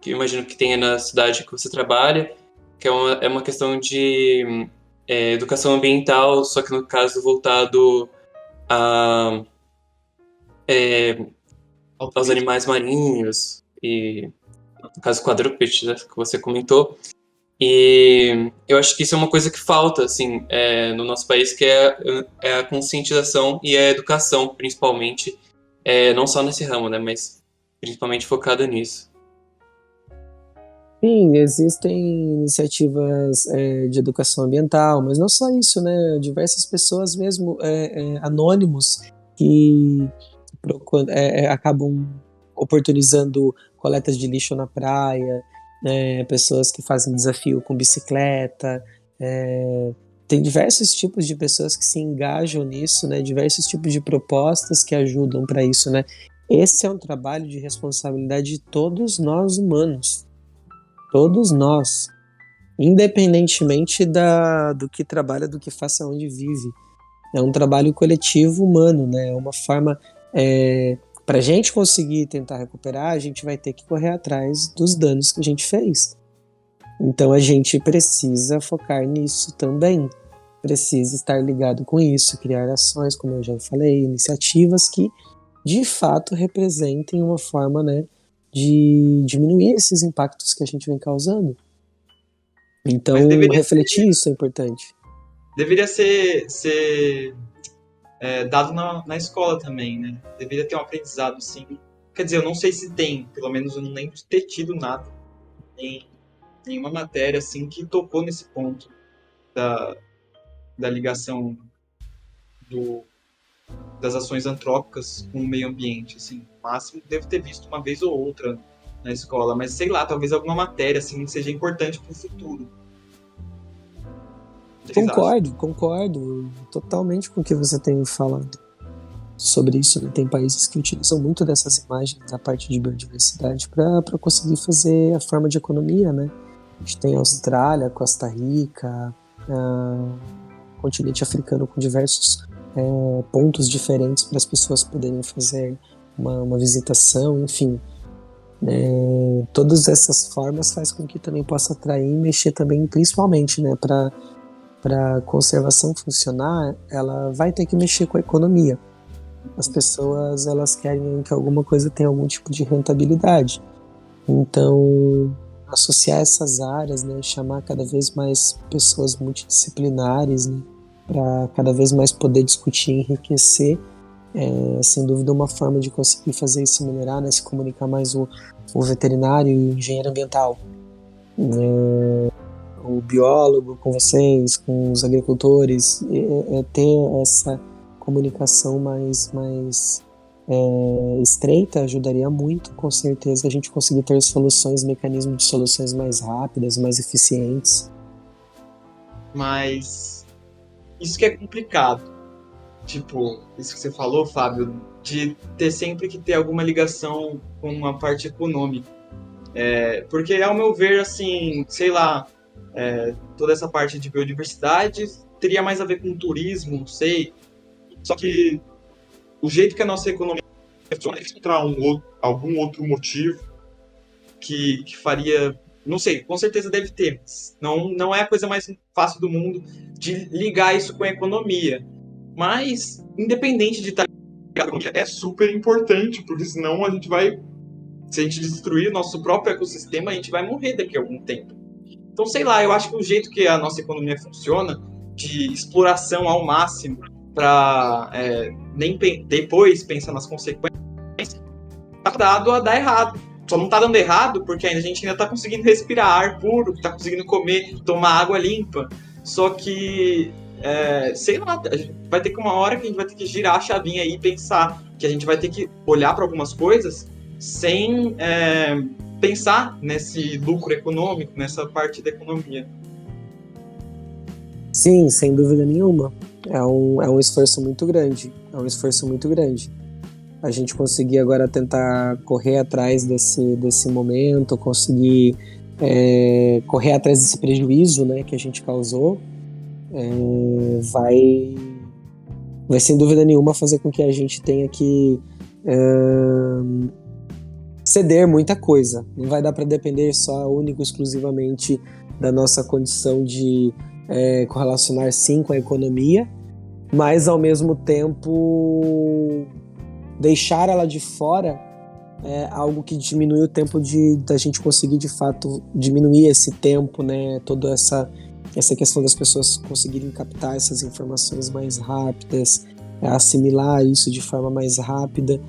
imagino que tenha na cidade que você trabalha, que é uma questão de educação ambiental, só que no caso voltado aos animais marinhos e, no caso, quadrúpedes, né, que você comentou. E eu acho que isso é uma coisa que falta, assim, no nosso país, que é a conscientização e a educação, principalmente, não só nesse ramo, né, mas principalmente focada nisso.
Sim, existem iniciativas de educação ambiental, mas não só isso, né? Diversas pessoas mesmo, anônimos, que acabam oportunizando coletas de lixo na praia, pessoas que fazem desafio com bicicleta, tem diversos tipos de pessoas que se engajam nisso, né? Diversos tipos de propostas que ajudam para isso, né? Esse é um trabalho de responsabilidade de todos nós humanos. Todos nós, independentemente do que trabalha, do que faça, onde vive. É um trabalho coletivo humano, né? É uma forma, para a gente conseguir tentar recuperar, a gente vai ter que correr atrás dos danos que a gente fez. Então a gente precisa focar nisso também, precisa estar ligado com isso, criar ações, como eu já falei, iniciativas que de fato representem uma forma, né, de diminuir esses impactos que a gente vem causando. Então, refletir isso é importante.
Deveria ser dado na escola também, né? Deveria ter um aprendizado, sim. Quer dizer, eu não sei se tem, pelo menos eu não lembro de ter tido nada, nenhuma matéria assim que tocou nesse ponto da ligação das ações antrópicas com o meio ambiente, assim. No máximo, devo ter visto uma vez ou outra na escola, mas sei lá, talvez alguma matéria assim seja importante para o futuro.
Concordo totalmente com o que você tem falado sobre isso, né? Tem países que utilizam muito dessas imagens, a parte de biodiversidade, para conseguir fazer a forma de economia, né? A gente tem a Austrália, Costa Rica, continente africano com diversos pontos diferentes para as pessoas poderem fazer uma visitação, enfim. Todas essas formas faz com que também possa atrair e mexer também, principalmente, né, para a conservação funcionar, ela vai ter que mexer com a economia. As pessoas, elas querem que alguma coisa tenha algum tipo de rentabilidade. Então, associar essas áreas, né, chamar cada vez mais pessoas multidisciplinares, né, para cada vez mais poder discutir e enriquecer, sem dúvida uma forma de conseguir fazer isso melhorar, né, se comunicar mais o veterinário e o engenheiro ambiental, o biólogo com vocês, com os agricultores, ter essa comunicação mais estreita ajudaria muito, com certeza, a gente conseguir ter soluções, mecanismos de soluções mais rápidas, mais eficientes.
Mas isso que é complicado. Tipo, isso que você falou, Fábio, de ter sempre que ter alguma ligação com a parte econômica. Porque, ao meu ver, assim, sei lá, toda essa parte de biodiversidade teria mais a ver com turismo, não sei. Só que o jeito que a nossa economia funciona, tem que encontrar algum outro motivo que faria... Não sei, com certeza deve ter, mas não é a coisa mais fácil do mundo de ligar isso com a economia. Mas, independente de estar ligado com a economia, é super importante, porque senão a gente vai... Se a gente destruir o nosso próprio ecossistema, a gente vai morrer daqui a algum tempo. Então, sei lá, eu acho que o jeito que a nossa economia funciona, de exploração ao máximo, para nem depois pensar nas consequências, tá dado a dar errado. Só não tá dando errado porque a gente ainda tá conseguindo respirar ar puro, tá conseguindo comer, tomar água limpa. Só que, sei lá, a gente vai ter que uma hora que a gente vai ter que girar a chavinha aí e pensar que a gente vai ter que olhar para algumas coisas sem pensar nesse lucro econômico, nessa parte da economia.
Sim, sem dúvida nenhuma. É um esforço muito grande. É um esforço muito grande. A gente conseguir agora tentar correr atrás desse momento, conseguir correr atrás desse prejuízo, né, que a gente causou, vai sem dúvida nenhuma fazer com que a gente tenha que ceder muita coisa. Não vai dar para depender só, único, exclusivamente da nossa condição de correlacionar sim com a economia, mas ao mesmo tempo deixar ela de fora algo que diminui o tempo da gente conseguir de fato diminuir esse tempo, né? Toda essa questão das pessoas conseguirem captar essas informações mais rápidas, assimilar isso de forma mais rápida,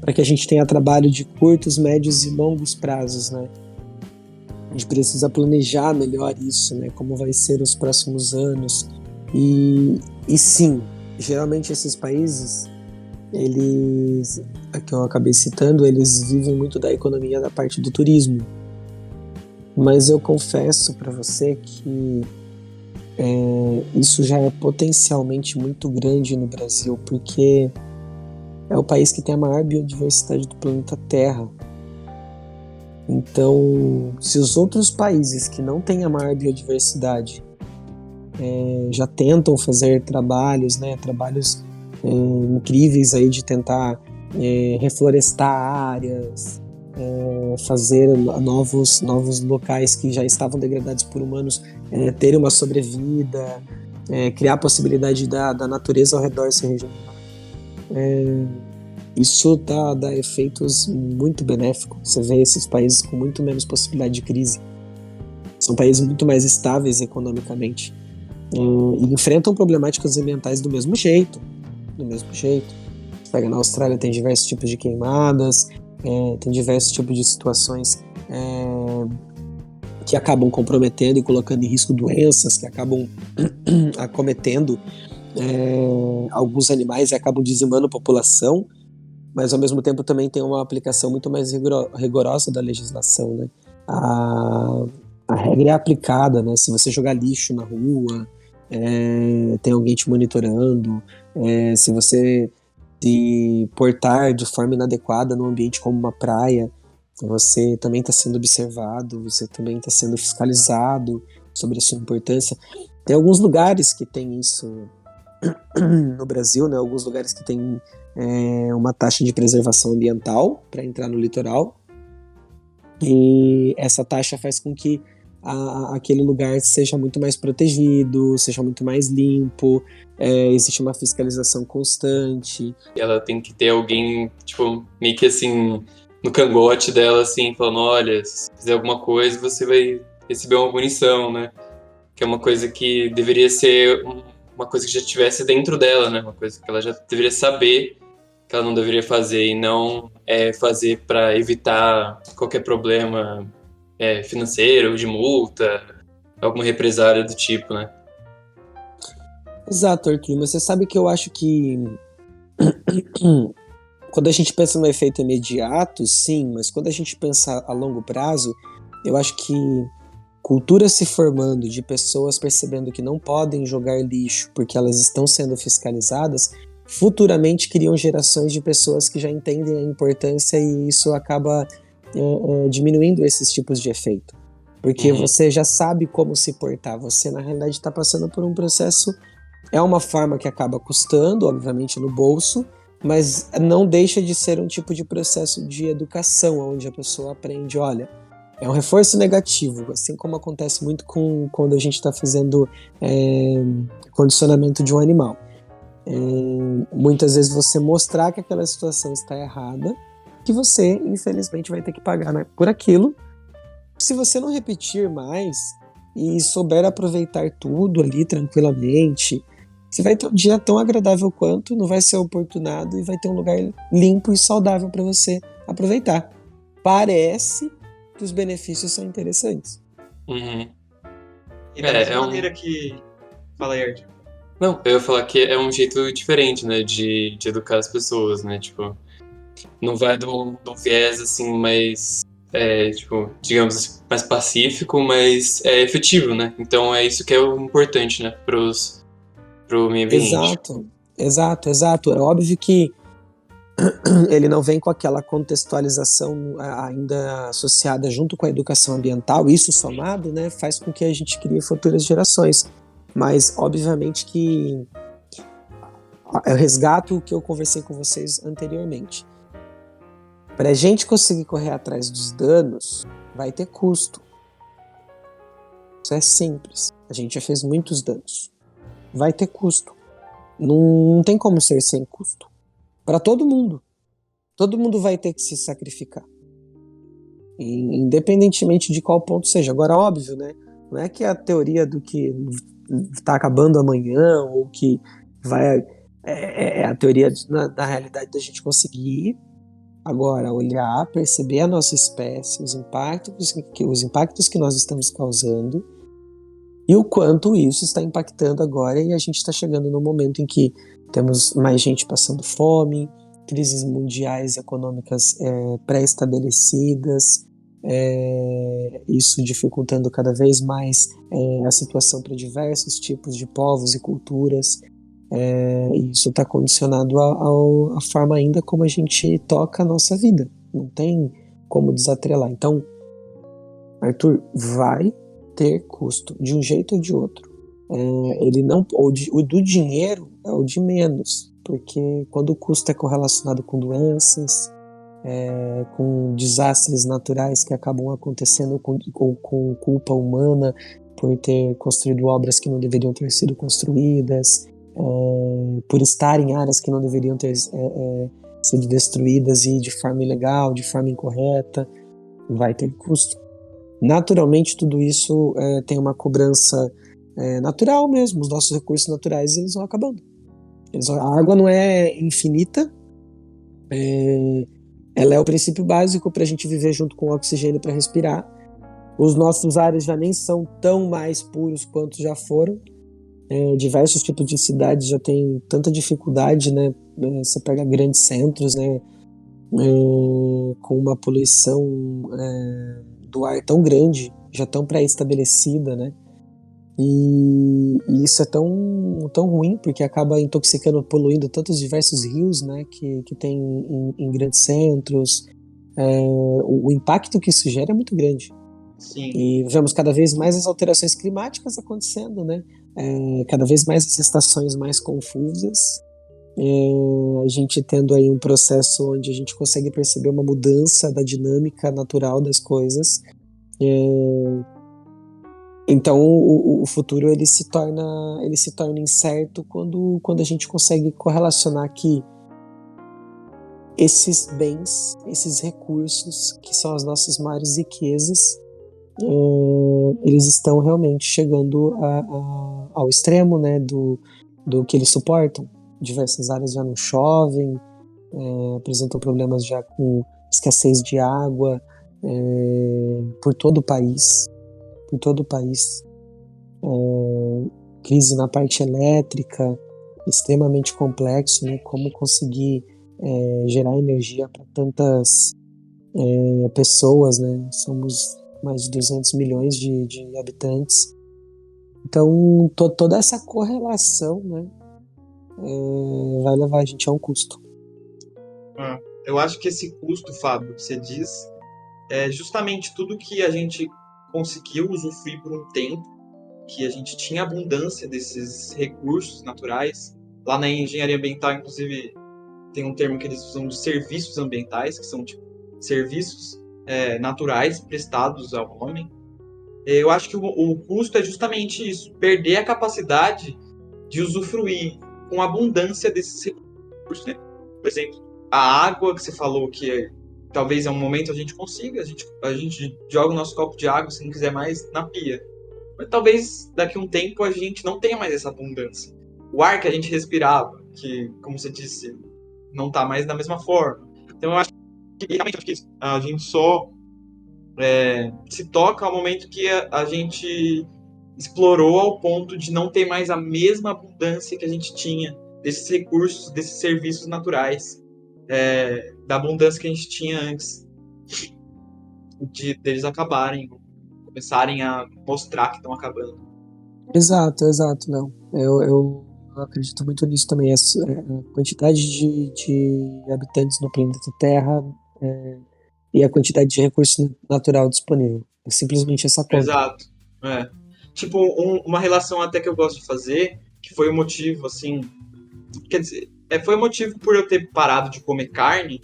para que a gente tenha trabalho de curtos, médios e longos prazos, né? A gente precisa planejar melhor isso, né? Como vai ser os próximos anos. E sim, geralmente esses países, eles, que eu acabei citando, eles vivem muito da economia da parte do turismo. Mas eu confesso para você que isso já é potencialmente muito grande no Brasil, porque é o país que tem a maior biodiversidade do planeta Terra. Então, se os outros países que não têm a maior biodiversidade já tentam fazer trabalhos, né, trabalhos incríveis aí de tentar reflorestar áreas, fazer novos locais que já estavam degradados por humanos terem uma sobrevida, criar a possibilidade da natureza ao redor se regenerar. Isso dá efeitos muito benéficos. Você vê esses países com muito menos possibilidade de crise. São países muito mais estáveis economicamente. E enfrentam problemáticas ambientais do mesmo jeito. Você pega na Austrália, tem diversos tipos de queimadas, tem diversos tipos de situações que acabam comprometendo e colocando em risco doenças, que acabam acometendo alguns animais e acabam dizimando a população, mas ao mesmo tempo também tem uma aplicação muito mais rigorosa da legislação, né? A regra é aplicada, né? Se você jogar lixo na rua, tem alguém te monitorando, se você se portar de forma inadequada num ambiente como uma praia, você também está sendo observado, você também está sendo fiscalizado sobre a sua importância. Tem alguns lugares que tem isso no Brasil, né? Alguns lugares que tem uma taxa de preservação ambiental para entrar no litoral. E essa taxa faz com que aquele lugar seja muito mais protegido, seja muito mais limpo, existe uma fiscalização constante.
Ela tem que ter alguém, tipo, meio que assim, no cangote dela, assim, falando, olha, se fizer alguma coisa, você vai receber uma punição, né? Que é uma coisa que deveria ser uma coisa que já estivesse dentro dela, né? Uma coisa que ela já deveria saber que ela não deveria fazer e não fazer para evitar qualquer problema financeiro, de multa, alguma represália do tipo, né?
Exato, Arthur, mas você sabe que eu acho que quando a gente pensa no efeito imediato, sim, mas quando a gente pensa a longo prazo, eu acho que cultura se formando de pessoas percebendo que não podem jogar lixo porque elas estão sendo fiscalizadas, futuramente criam gerações de pessoas que já entendem a importância e isso acaba diminuindo esses tipos de efeito. Porque você já sabe como se portar, você na realidade está passando por um processo, é uma forma que acaba custando, obviamente, no bolso, mas não deixa de ser um tipo de processo de educação, onde a pessoa aprende, olha, é um reforço negativo, assim como acontece muito quando a gente está fazendo condicionamento de um animal. Muitas vezes você mostrar que aquela situação está errada, que você, infelizmente, vai ter que pagar, né, por aquilo. Se você não repetir mais e souber aproveitar tudo ali tranquilamente, você vai ter um dia tão agradável quanto, não vai ser oportunado e vai ter um lugar limpo e saudável para você aproveitar. Parece que os benefícios são interessantes.
E da mesma maneira que... Fala aí, Arthur.
Não, eu ia falar que é um jeito diferente, né, de educar as pessoas, né, tipo, não vai do viés, assim, mais, tipo, digamos, mais pacífico, mas é efetivo, né, então é isso que é o importante, né, pro meio ambiente.
Exato. É óbvio que ele não vem com aquela contextualização ainda associada junto com a educação ambiental, isso somado, né, faz com que a gente crie futuras gerações. Mas, obviamente, que eu resgato o que eu conversei com vocês anteriormente. Para a gente conseguir correr atrás dos danos, vai ter custo. Isso é simples. A gente já fez muitos danos. Vai ter custo. Não tem como ser sem custo. Para todo mundo. Todo mundo vai ter que se sacrificar. Independentemente de qual ponto seja. Agora, óbvio, né? Não é que a teoria do que está acabando amanhã ou que vai... É a teoria da realidade da gente conseguir agora olhar, perceber a nossa espécie, os impactos que nós estamos causando e o quanto isso está impactando agora, e a gente está chegando no momento em que temos mais gente passando fome, crises mundiais econômicas pré-estabelecidas, isso dificultando cada vez mais a situação para diversos tipos de povos e culturas. Isso está condicionado à forma ainda como a gente toca a nossa vida. Não tem como desatrelar. Então, Arthur, vai ter custo, de um jeito ou de outro. O do dinheiro é o de menos, porque quando o custo é correlacionado com doenças, com desastres naturais que acabam acontecendo com culpa humana por ter construído obras que não deveriam ter sido construídas, por estar em áreas que não deveriam ter sido destruídas e de forma ilegal, de forma incorreta, vai ter custo. Naturalmente, tudo isso tem uma cobrança natural mesmo. Os nossos recursos naturais eles vão acabando. A água não é infinita, ela é o princípio básico para a gente viver junto com o oxigênio para respirar. Os nossos ares já nem são tão mais puros quanto já foram. Diversos tipos de cidades já têm tanta dificuldade, né? Você pega grandes centros, né? Com uma poluição do ar tão grande, já tão pré-estabelecida, né? E isso é tão ruim, porque acaba intoxicando, poluindo tantos diversos rios, né? Que tem em grandes centros. O impacto que isso gera é muito grande.
Sim.
E vemos cada vez mais as alterações climáticas acontecendo, né? cada vez mais as estações mais confusas, a gente tendo aí um processo onde a gente consegue perceber uma mudança da dinâmica natural das coisas. Então o futuro ele se torna incerto quando a gente consegue correlacionar que esses bens, esses recursos que são as nossas maiores riquezas, eles estão realmente chegando ao extremo, né, do que eles suportam. Diversas áreas já não chovem, apresentam problemas já com escassez de água por todo o país. Crise na parte elétrica, extremamente complexo, né? Como conseguir gerar energia para tantas pessoas, né? Somos mais de 200 milhões de habitantes. Então, toda essa correlação, né? Vai levar a gente a um custo.
Eu acho que esse custo, Fábio, que você diz, é justamente tudo que a gente conseguiu usufruir por um tempo, que a gente tinha abundância desses recursos naturais. Lá na engenharia ambiental, inclusive, tem um termo que eles usam de serviços ambientais, que são tipo, serviços naturais prestados ao homem. Eu acho que o custo é justamente isso, perder a capacidade de usufruir com abundância desses recursos. Né? Por exemplo, a água que você falou que talvez em um momento a gente consiga, a gente joga o nosso copo de água, se não quiser mais, na pia. Mas talvez daqui a um tempo a gente não tenha mais essa abundância. O ar que a gente respirava, que, como você disse, não está mais da mesma forma. Então eu acho que realmente a gente só se toca ao momento que a gente explorou ao ponto de não ter mais a mesma abundância que a gente tinha desses recursos, desses serviços naturais, da abundância que a gente tinha antes deles acabarem, começarem a mostrar que estão acabando.
Exato, Léo. Eu acredito muito nisso também. A quantidade de habitantes no planeta Terra e a quantidade de recurso natural disponível. É simplesmente essa conta.
Exato. Tipo, uma relação até que eu gosto de fazer, que foi o motivo, assim... Quer dizer, foi o motivo por eu ter parado de comer carne,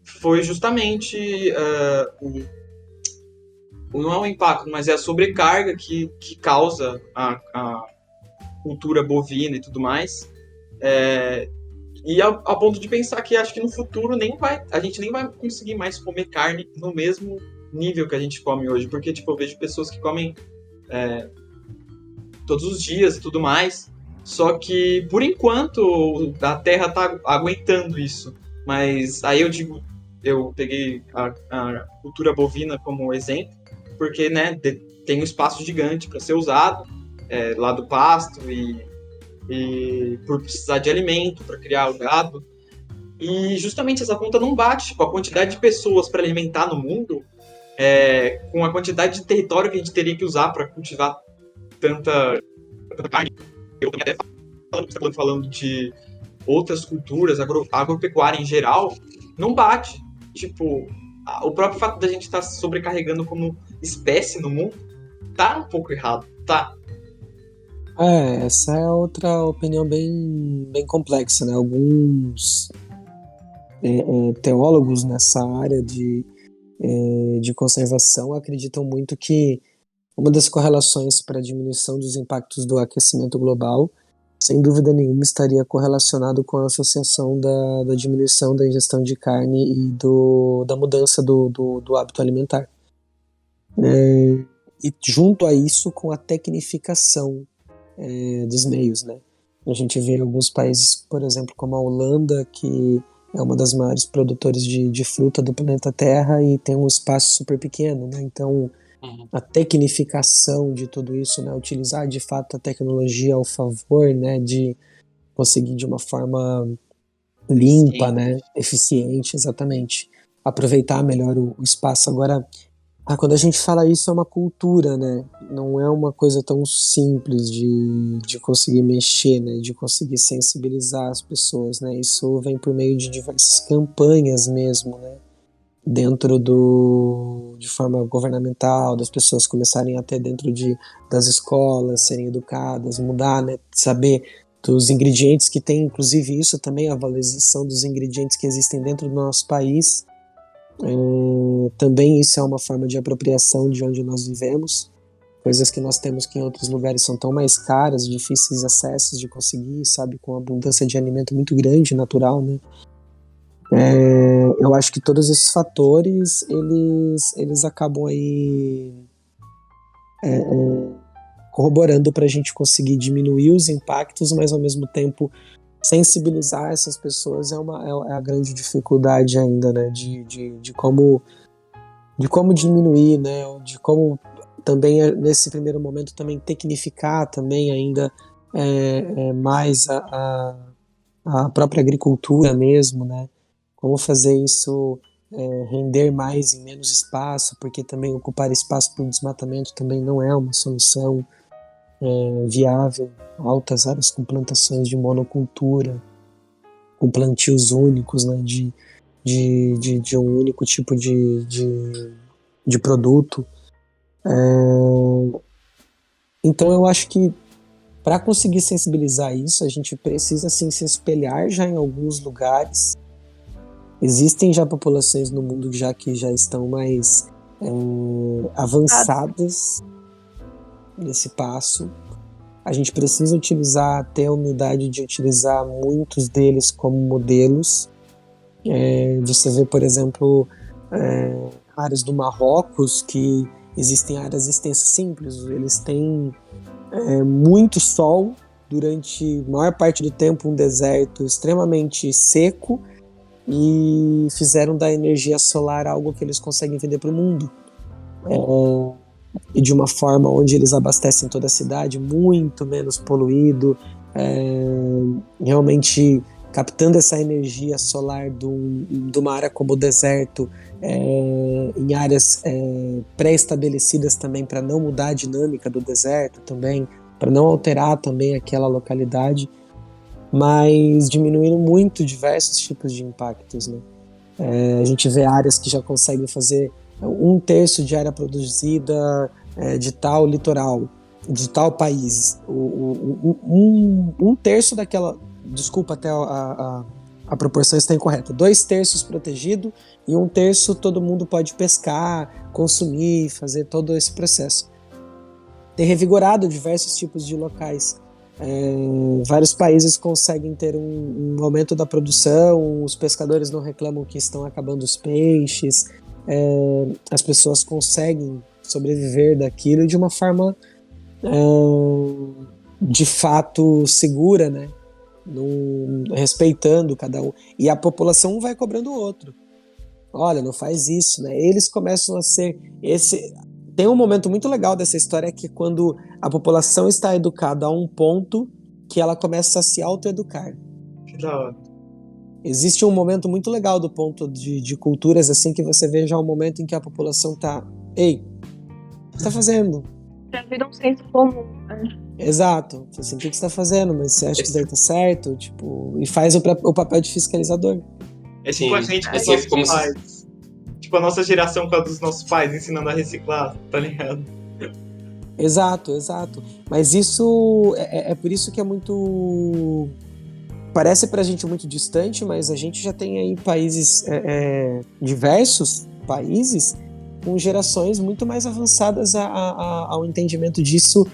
foi justamente não é o impacto, mas é a sobrecarga que causa a cultura bovina e tudo mais. E ao ponto de pensar que acho que no futuro a gente nem vai conseguir mais comer carne no mesmo nível que a gente come hoje. Porque tipo, eu vejo pessoas que comem todos os dias e tudo mais. Só que, por enquanto, a Terra tá aguentando isso. Mas aí eu peguei a cultura bovina como exemplo, porque, né, tem um espaço gigante para ser usado lá do pasto e por precisar de alimento para criar o gado. E justamente essa conta não bate com a quantidade de pessoas para alimentar no mundo, com a quantidade de território que a gente teria que usar para cultivar tanta carne. Eu também até falando de outras culturas, agropecuária em geral, não bate. Tipo, o próprio fato da gente estar se sobrecarregando como espécie no mundo tá um pouco errado, tá?
Essa é outra opinião bem complexa, né? Alguns teólogos nessa área de conservação acreditam muito que uma das correlações para a diminuição dos impactos do aquecimento global, sem dúvida nenhuma, estaria correlacionado com a associação da diminuição da ingestão de carne e da mudança do hábito alimentar. E junto a isso, com a tecnificação dos meios, né? A gente vê alguns países, por exemplo, como a Holanda, que é uma das maiores produtores de fruta do planeta Terra e tem um espaço super pequeno, né? Então, a tecnificação de tudo isso, né? Utilizar de fato a tecnologia ao favor, né? De conseguir de uma forma limpa, né? Eficiente, exatamente. Aproveitar melhor o espaço. Agora, quando a gente fala isso, é uma cultura, né? Não é uma coisa tão simples de conseguir mexer, né? De conseguir sensibilizar as pessoas, né? Isso vem por meio de diversas campanhas mesmo, né? dentro de forma governamental, das pessoas começarem a ter dentro das escolas, serem educadas, mudar, né, saber dos ingredientes que tem, inclusive isso também, a valorização dos ingredientes que existem dentro do nosso país. Também isso é uma forma de apropriação de onde nós vivemos, coisas que nós temos que em outros lugares são tão mais caras, difíceis de acesso, de conseguir, sabe, com abundância de alimento muito grande, natural, né? Eu acho que todos esses fatores, eles acabam aí corroborando para a gente conseguir diminuir os impactos, mas ao mesmo tempo sensibilizar essas pessoas é a grande dificuldade ainda, né, de como diminuir, né, de como também nesse primeiro momento também tecnificar também ainda mais a própria agricultura mesmo, né, como fazer isso render mais em menos espaço, porque também ocupar espaço por desmatamento também não é uma solução viável. Altas áreas com plantações de monocultura, com plantios únicos, né, de um único tipo de produto. Então eu acho que para conseguir sensibilizar isso, a gente precisa assim, se espelhar já em alguns lugares. Existem já populações no mundo que já estão mais avançadas nesse passo. A gente precisa ter a humildade de utilizar muitos deles como modelos. Você vê, por exemplo, áreas do Marrocos que existem áreas extensas simples. Eles têm muito sol durante a maior parte do tempo, um deserto extremamente seco, e fizeram da energia solar algo que eles conseguem vender para o mundo. E de uma forma onde eles abastecem toda a cidade, muito menos poluído, realmente captando essa energia solar de uma área como o deserto, em áreas pré-estabelecidas também, para não mudar a dinâmica do deserto também, para não alterar também aquela localidade, mas diminuindo muito diversos tipos de impactos, né? A gente vê áreas que já conseguem fazer 1/3 de área produzida de tal litoral, de tal país. 1/3 daquela... Desculpa, até a proporção está incorreta. 2/3 protegido e 1/3 todo mundo pode pescar, consumir, fazer todo esse processo. Tem revigorado diversos tipos de locais. Vários países conseguem ter um aumento da produção, os pescadores não reclamam que estão acabando os peixes, as pessoas conseguem sobreviver daquilo de uma forma de fato segura, né? Respeitando cada um, e a população vai cobrando o outro. Olha, não faz isso, né? Eles começam a ser tem um momento muito legal dessa história, que quando a população está educada a um ponto que ela começa a se autoeducar.
Que da hora.
Existe um momento muito legal do ponto de culturas, assim, que você vê já um momento em que a população tá... Ei, o que você tá fazendo?
Já vira um senso comum, né?
Exato. Assim, o que você tá fazendo? Mas você acha que isso daí tá certo? Tipo, e faz o papel de fiscalizador.
É tipo a gente com os
Sim,
nossos
como se-
pais. Tipo a nossa geração com a dos nossos pais, ensinando a reciclar, tá ligado?
Exato. Mas isso é por isso que é muito... Parece pra gente muito distante, mas a gente já tem aí países, diversos países, com gerações muito mais avançadas ao entendimento disso,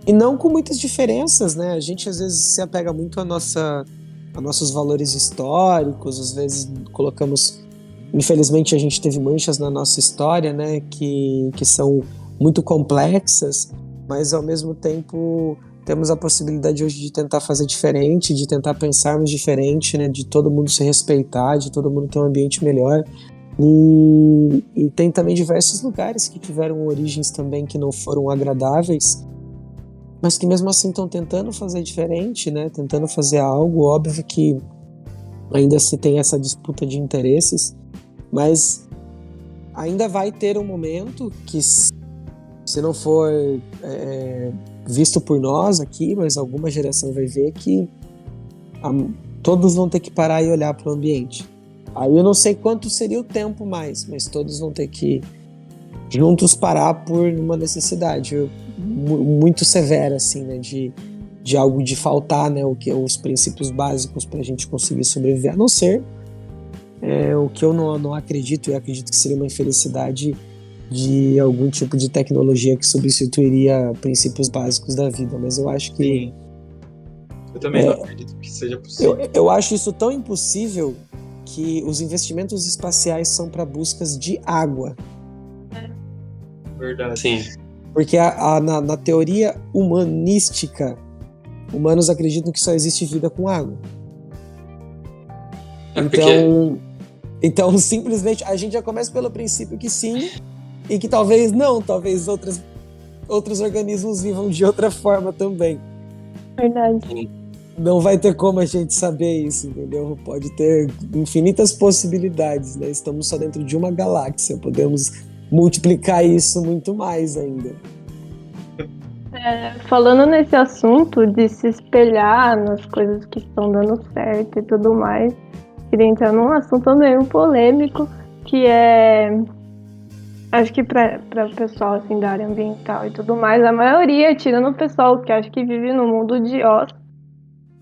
e não com muitas diferenças, né? A gente às vezes se apega muito a nossos valores históricos, às vezes colocamos... Infelizmente a gente teve manchas na nossa história, né, que são muito complexas, mas ao mesmo tempo temos a possibilidade hoje de tentar fazer diferente, de tentar pensarmos diferente, né, de todo mundo se respeitar, de todo mundo ter um ambiente melhor. E tem também diversos lugares que tiveram origens também que não foram agradáveis, mas que mesmo assim estão tentando fazer diferente, né, tentando fazer algo. Óbvio que ainda se tem essa disputa de interesses, mas ainda vai ter um momento que, se não for visto por nós aqui, mas alguma geração vai ver que todos vão ter que parar e olhar para o ambiente. Aí eu não sei quanto seria o tempo mais, mas todos vão ter que juntos parar por uma necessidade muito severa, assim, né, de algo de faltar, né, os princípios básicos para a gente conseguir sobreviver, a não ser o que eu não acredito, e acredito que seria uma infelicidade de algum tipo de tecnologia que substituiria princípios básicos da vida, mas eu acho que...
Sim. Eu também não acredito que seja possível.
Eu acho isso tão impossível que os investimentos espaciais são para buscas de água.
Verdade.
Sim.
Porque na teoria humanística, humanos acreditam que só existe vida com água. Então, simplesmente, a gente já começa pelo princípio que sim, e que talvez não, talvez outros organismos vivam de outra forma também.
Verdade.
Não vai ter como a gente saber isso, entendeu? Pode ter infinitas possibilidades, né? Estamos só dentro de uma galáxia, podemos multiplicar isso muito mais ainda.
Falando nesse assunto de se espelhar nas coisas que estão dando certo e tudo mais, queria entrar num assunto meio polêmico, que é... Acho que para o pessoal assim, da área ambiental e tudo mais, a maioria, tirando o pessoal que acho que vive no mundo de Oz,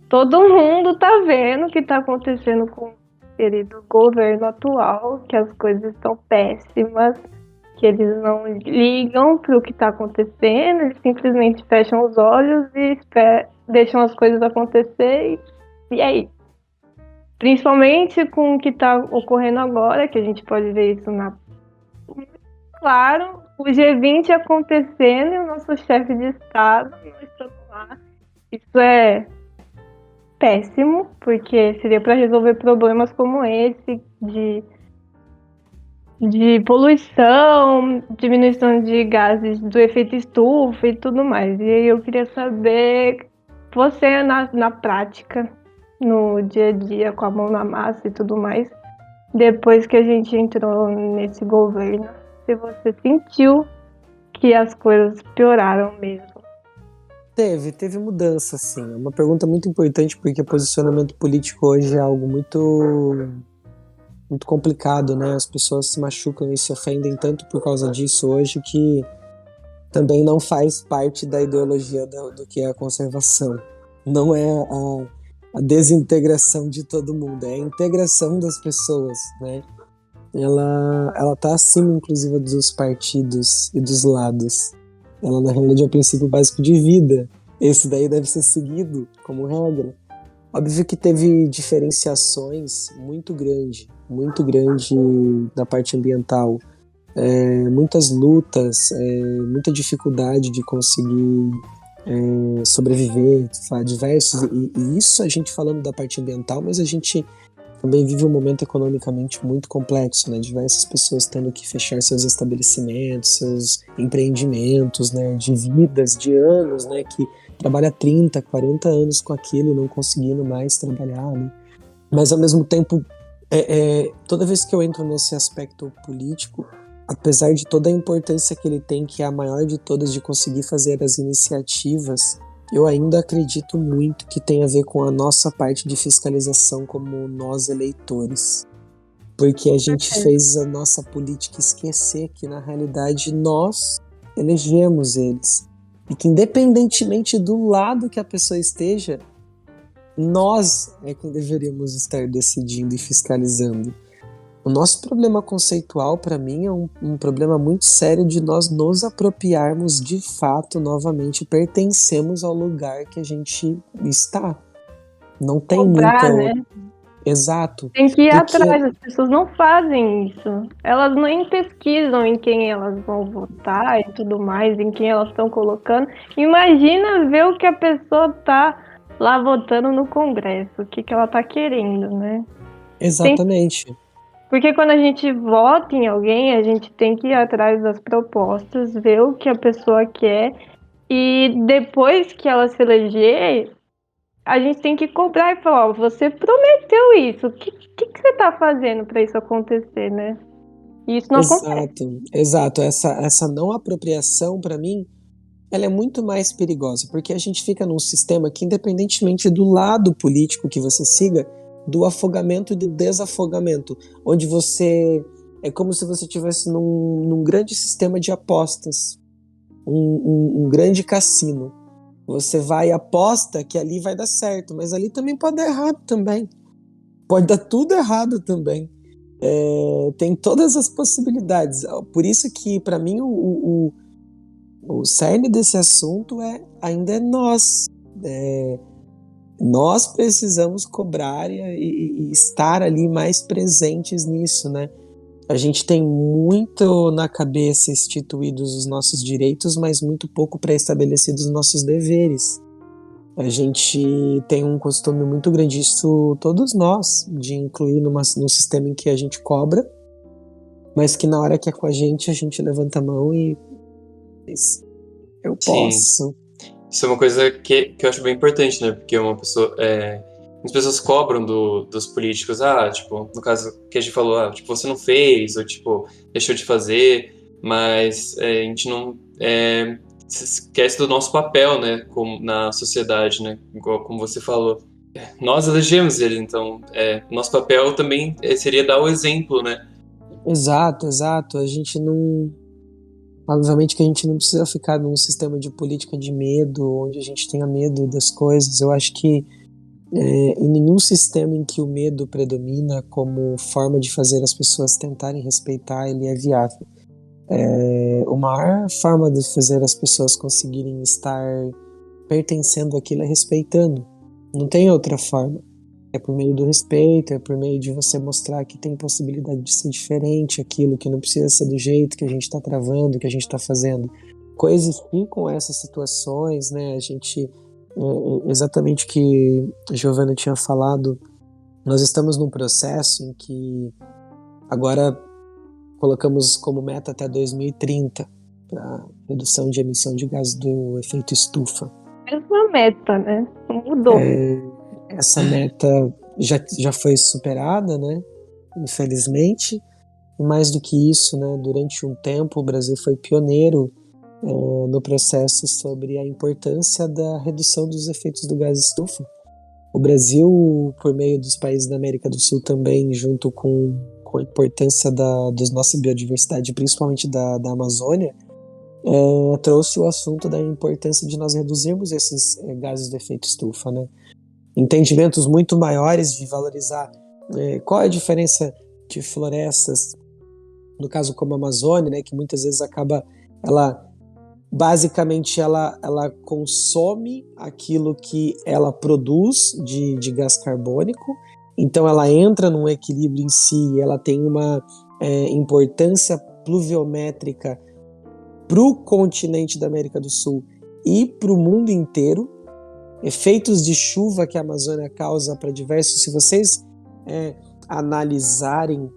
todo mundo tá vendo o que tá acontecendo com o querido governo atual, que as coisas estão péssimas, que eles não ligam pro que tá acontecendo, eles simplesmente fecham os olhos e deixam as coisas acontecer e aí. Principalmente com o que tá ocorrendo agora, que a gente pode ver isso Claro, o G20 acontecendo e o nosso chefe de Estado não estando lá. Isso é péssimo, porque seria para resolver problemas como esse, de poluição, diminuição de gases do efeito estufa e tudo mais. E aí eu queria saber, você na prática, no dia a dia, com a mão na massa e tudo mais, depois que a gente entrou nesse governo, se você sentiu que as coisas pioraram mesmo.
Teve mudança, sim. É uma pergunta muito importante, porque o posicionamento político hoje é algo muito complicado, né? As pessoas se machucam e se ofendem tanto por causa disso hoje, que também não faz parte da ideologia do que é a conservação. Não é a desintegração de todo mundo, é a integração das pessoas, né? Ela tá acima, inclusive, dos partidos e dos lados. Ela, na realidade, é o princípio básico de vida. Esse daí deve ser seguido como regra. Óbvio que teve diferenciações muito grande da parte ambiental. Muitas lutas, muita dificuldade de conseguir sobreviver, diversos. E isso a gente falando da parte ambiental, mas a gente também vive um momento economicamente muito complexo, né? Diversas pessoas tendo que fechar seus estabelecimentos, seus empreendimentos, né? De vidas, de anos, né? Que trabalha 30, 40 anos com aquilo, não conseguindo mais trabalhar, né? Mas, ao mesmo tempo, toda vez que eu entro nesse aspecto político, apesar de toda a importância que ele tem, que é a maior de todas, de conseguir fazer as iniciativas, eu ainda acredito muito que tem a ver com a nossa parte de fiscalização como nós eleitores. Porque a gente fez a nossa política esquecer que, na realidade, nós elegemos eles. E que, independentemente do lado que a pessoa esteja, nós é quem deveríamos estar decidindo e fiscalizando. O nosso problema conceitual, para mim, é um problema muito sério de nós nos apropriarmos de fato, novamente, pertencemos ao lugar que a gente está. Não tem
Cobrar,
muita...
né?
Exato.
Tem que ir atrás, as pessoas não fazem isso. Elas nem pesquisam em quem elas vão votar e tudo mais, em quem elas estão colocando. Imagina ver o que a pessoa tá lá votando no Congresso, o que ela tá querendo, né?
Exatamente.
Porque quando a gente vota em alguém, a gente tem que ir atrás das propostas, ver o que a pessoa quer e depois que ela se eleger, a gente tem que cobrar e falar, você prometeu isso, o que você está fazendo para isso acontecer, né? E isso não acontece.
Exato. Essa não apropriação, para mim, ela é muito mais perigosa, porque a gente fica num sistema que, independentemente do lado político que você siga, do afogamento e do desafogamento, onde você é como se você estivesse num grande sistema de apostas, um grande cassino. Você vai e aposta que ali vai dar certo, mas ali também pode dar errado também. Pode dar tudo errado também. Tem todas as possibilidades. Por isso que, para mim, o cerne desse assunto ainda é nós. Nós precisamos cobrar e estar ali mais presentes nisso, né? A gente tem muito na cabeça instituídos os nossos direitos, mas muito pouco pré-estabelecidos os nossos deveres. A gente tem um costume muito grande, isso todos nós, de incluir num sistema em que a gente cobra, mas que na hora que é com a gente levanta a mão e diz, eu posso.
Isso é uma coisa que eu acho bem importante, né? Porque as pessoas cobram dos políticos, tipo, no caso que a gente falou, tipo, você não fez, ou tipo, deixou de fazer, mas a gente não se esquece do nosso papel, né, na sociedade, né, como você falou. Nós elegemos ele, então nosso papel também seria dar o exemplo, né?
Exato, a gente não... Obviamente que a gente não precisa ficar num sistema de política de medo, onde a gente tenha medo das coisas. Eu acho que em nenhum sistema em que o medo predomina como forma de fazer as pessoas tentarem respeitar, ele é viável. A maior forma de fazer as pessoas conseguirem estar pertencendo àquilo é respeitando. Não tem outra forma. É por meio do respeito, é por meio de você mostrar que tem possibilidade de ser diferente, aquilo que não precisa ser do jeito que a gente está travando, que a gente está fazendo. Coexistir com essas situações, né? A gente, exatamente o que a Giovana tinha falado, nós estamos num processo em que agora colocamos como meta até 2030 para redução de emissão de gás do efeito estufa.
Mesma meta, né? Mudou.
Essa meta já foi superada, né? Infelizmente. E mais do que isso, né? Durante um tempo o Brasil foi pioneiro no processo sobre a importância da redução dos efeitos do gás estufa. O Brasil, por meio dos países da América do Sul também, junto com a importância da nossa biodiversidade, principalmente da Amazônia, trouxe o assunto da importância de nós reduzirmos esses gases do efeito estufa, né? Entendimentos muito maiores de valorizar qual é a diferença de florestas, no caso como a Amazônia, né, que muitas vezes ela consome aquilo que ela produz de gás carbônico, então ela entra num equilíbrio em si, ela tem uma importância pluviométrica para o continente da América do Sul e para o mundo inteiro. Efeitos de chuva que a Amazônia causa para diversos, se vocês analisarem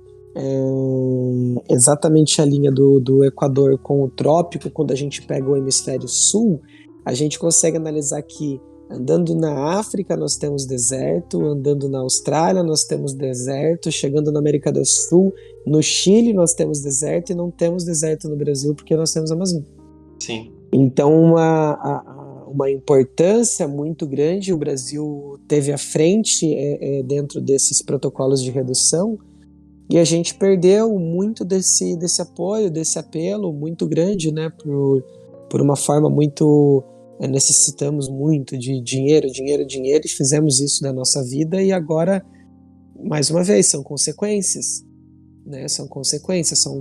exatamente a linha do Equador com o trópico, quando a gente pega o hemisfério sul, a gente consegue analisar que andando na África nós temos deserto, andando na Austrália nós temos deserto, chegando na América do Sul, no Chile nós temos deserto e não temos deserto no Brasil porque nós temos a Amazônia.
Sim.
Então uma importância muito grande, o Brasil teve à frente dentro desses protocolos de redução, e a gente perdeu muito desse apoio, desse apelo muito grande, né, por uma forma muito... necessitamos muito de dinheiro, e fizemos isso na nossa vida, e agora, mais uma vez, são consequências, né, são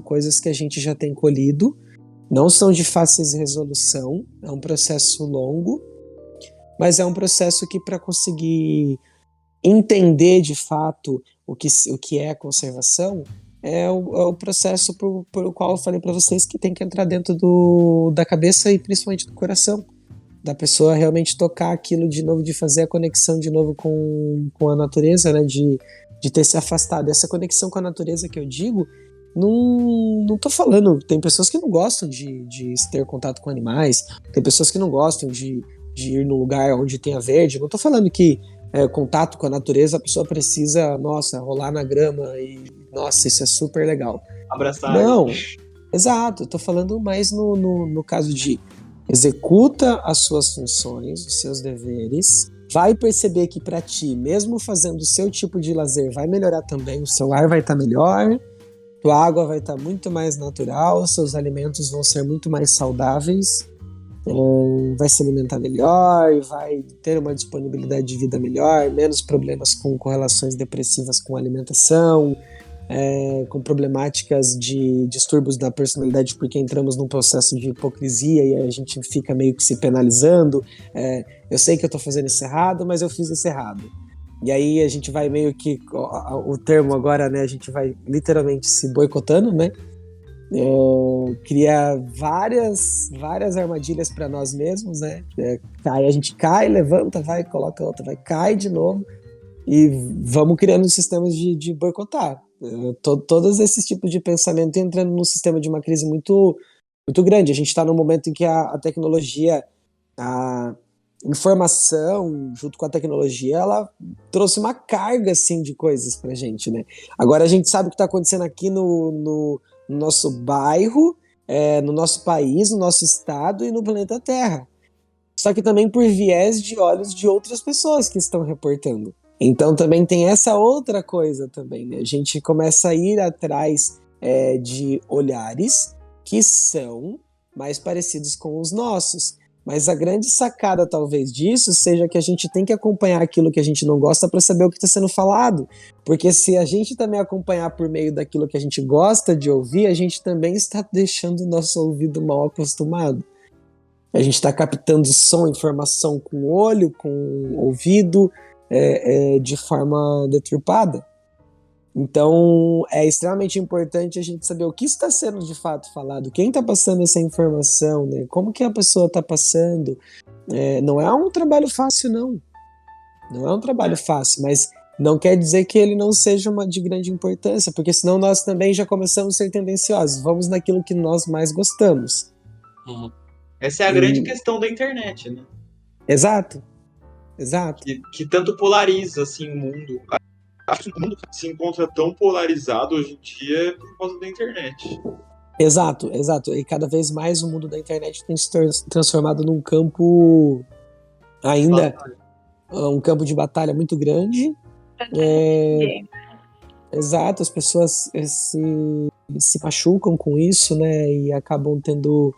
coisas que a gente já tem colhido. Não são de fácil resolução, é um processo longo, mas é um processo que, para conseguir entender de fato o que é conservação, é o processo por qual eu falei para vocês que tem que entrar dentro da cabeça e principalmente do coração, da pessoa realmente tocar aquilo de novo, de fazer a conexão de novo com a natureza, né? De ter se afastado. Essa conexão com a natureza que eu digo, não tô falando, tem pessoas que não gostam de ter contato com animais, tem pessoas que não gostam de ir num lugar onde tenha verde, não tô falando que contato com a natureza a pessoa precisa, rolar na grama e, isso é super legal.
Abraçar.
Não, exato, eu tô falando mais no caso de executa as suas funções, os seus deveres, vai perceber que para ti, mesmo fazendo o seu tipo de lazer, vai melhorar também, o seu ar vai estar melhor, tua água vai estar muito mais natural, seus alimentos vão ser muito mais saudáveis, vai se alimentar melhor, vai ter uma disponibilidade de vida melhor, menos problemas com relações depressivas com alimentação, com problemáticas de distúrbios da personalidade, porque entramos num processo de hipocrisia e a gente fica meio que se penalizando. Eu sei que eu tô fazendo isso errado, mas eu fiz isso errado. E aí a gente vai meio que, o termo agora, né, a gente vai literalmente se boicotando, né? Cria várias armadilhas para nós mesmos, né? A gente cai, levanta, vai, coloca outra, vai, cai de novo e vamos criando sistemas de boicotar. Todos esses tipos de pensamento entrando num sistema de uma crise muito, muito grande. A gente está num momento em que a tecnologia, a informação, junto com a tecnologia, ela trouxe uma carga assim, de coisas pra gente, né? Agora a gente sabe o que está acontecendo aqui no nosso bairro, no nosso país, no nosso estado e no planeta Terra. Só que também por viés de olhos de outras pessoas que estão reportando. Então também tem essa outra coisa também, né? A gente começa a ir atrás de olhares que são mais parecidos com os nossos. Mas a grande sacada talvez disso seja que a gente tem que acompanhar aquilo que a gente não gosta para saber o que está sendo falado. Porque se a gente também acompanhar por meio daquilo que a gente gosta de ouvir, a gente também está deixando o nosso ouvido mal acostumado. A gente está captando som, informação com o olho, com o ouvido, de forma deturpada. Então é extremamente importante a gente saber o que está sendo de fato falado, quem está passando essa informação, né? Como que a pessoa está passando. Não é um trabalho fácil, não é um trabalho fácil, mas não quer dizer que ele não seja de grande importância, porque senão nós também já começamos a ser tendenciosos, vamos naquilo que nós mais gostamos.
Essa é a grande questão da internet, né?
Exato.
Que tanto polariza assim, o mundo. Acho que o mundo se encontra tão polarizado hoje em dia por causa da internet.
Exato. E cada vez mais o mundo da internet tem se transformado num campo ainda, um campo de batalha muito grande. Exato, as pessoas se machucam com isso, né? E acabam tendo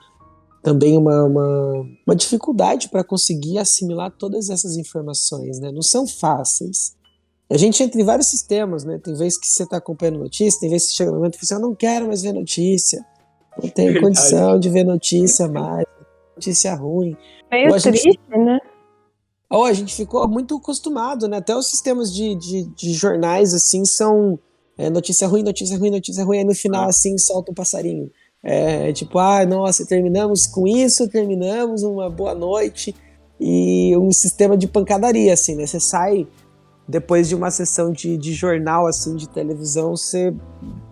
também uma dificuldade para conseguir assimilar todas essas informações, né? Não são fáceis. A gente entra em vários sistemas, né? Tem vezes que você está acompanhando notícia, tem vezes que chega no momento que você não quero mais ver notícia, não tenho condição de ver notícia mais, notícia ruim.
Meio triste, né?
Ou a gente ficou muito acostumado, né? Até os sistemas de jornais, assim, são notícia ruim, aí no final, assim, solta um passarinho. Tipo, nossa, terminamos com isso, terminamos uma boa noite, e um sistema de pancadaria, assim, né? Você sai depois de uma sessão de jornal, assim, de televisão, você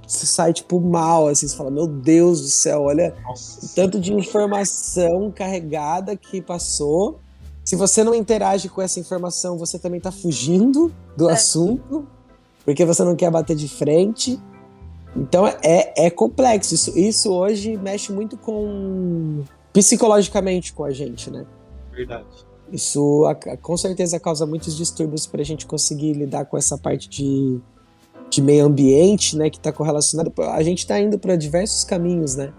sai, tipo, mal, assim, você fala, meu Deus do céu, olha o tanto de informação carregada que passou. Se você não interage com essa informação, você também tá fugindo do assunto, porque você não quer bater de frente. Então é complexo. Isso hoje mexe muito psicologicamente com a gente, né?
Verdade.
Isso com certeza causa muitos distúrbios para a gente conseguir lidar com essa parte de meio ambiente, né, que está correlacionado. A gente está indo para diversos caminhos, né?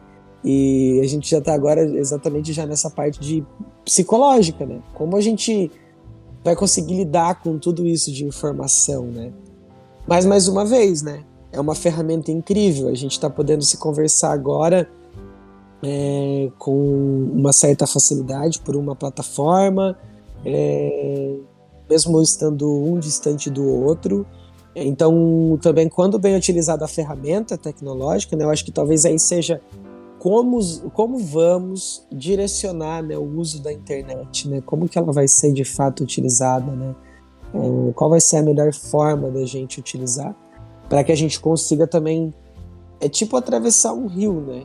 E a gente já está agora exatamente já nessa parte de psicológica, né? Como a gente vai conseguir lidar com tudo isso de informação, né? Mas mais uma vez, né? É uma ferramenta incrível. A gente está podendo se conversar agora com uma certa facilidade por uma plataforma, mesmo estando um distante do outro. Então, também, quando bem utilizada a ferramenta tecnológica, né, eu acho que talvez aí seja como vamos direcionar, né, o uso da internet, né, como que ela vai ser de fato utilizada, né, qual vai ser a melhor forma da gente utilizar, para que a gente consiga também, tipo atravessar um rio, né?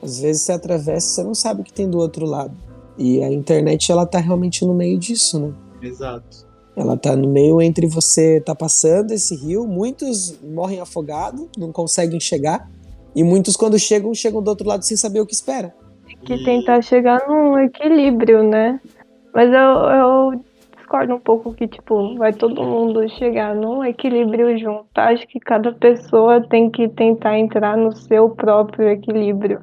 Às vezes você atravessa e você não sabe o que tem do outro lado. E a internet, ela tá realmente no meio disso, né?
Exato.
Ela tá no meio entre você tá passando esse rio, muitos morrem afogados, não conseguem chegar, e muitos quando chegam do outro lado sem saber o que espera.
Tem que tentar chegar num equilíbrio, né? Mas eu discordo um pouco que, tipo, vai todo mundo chegar num equilíbrio junto. Acho que cada pessoa tem que tentar entrar no seu próprio equilíbrio.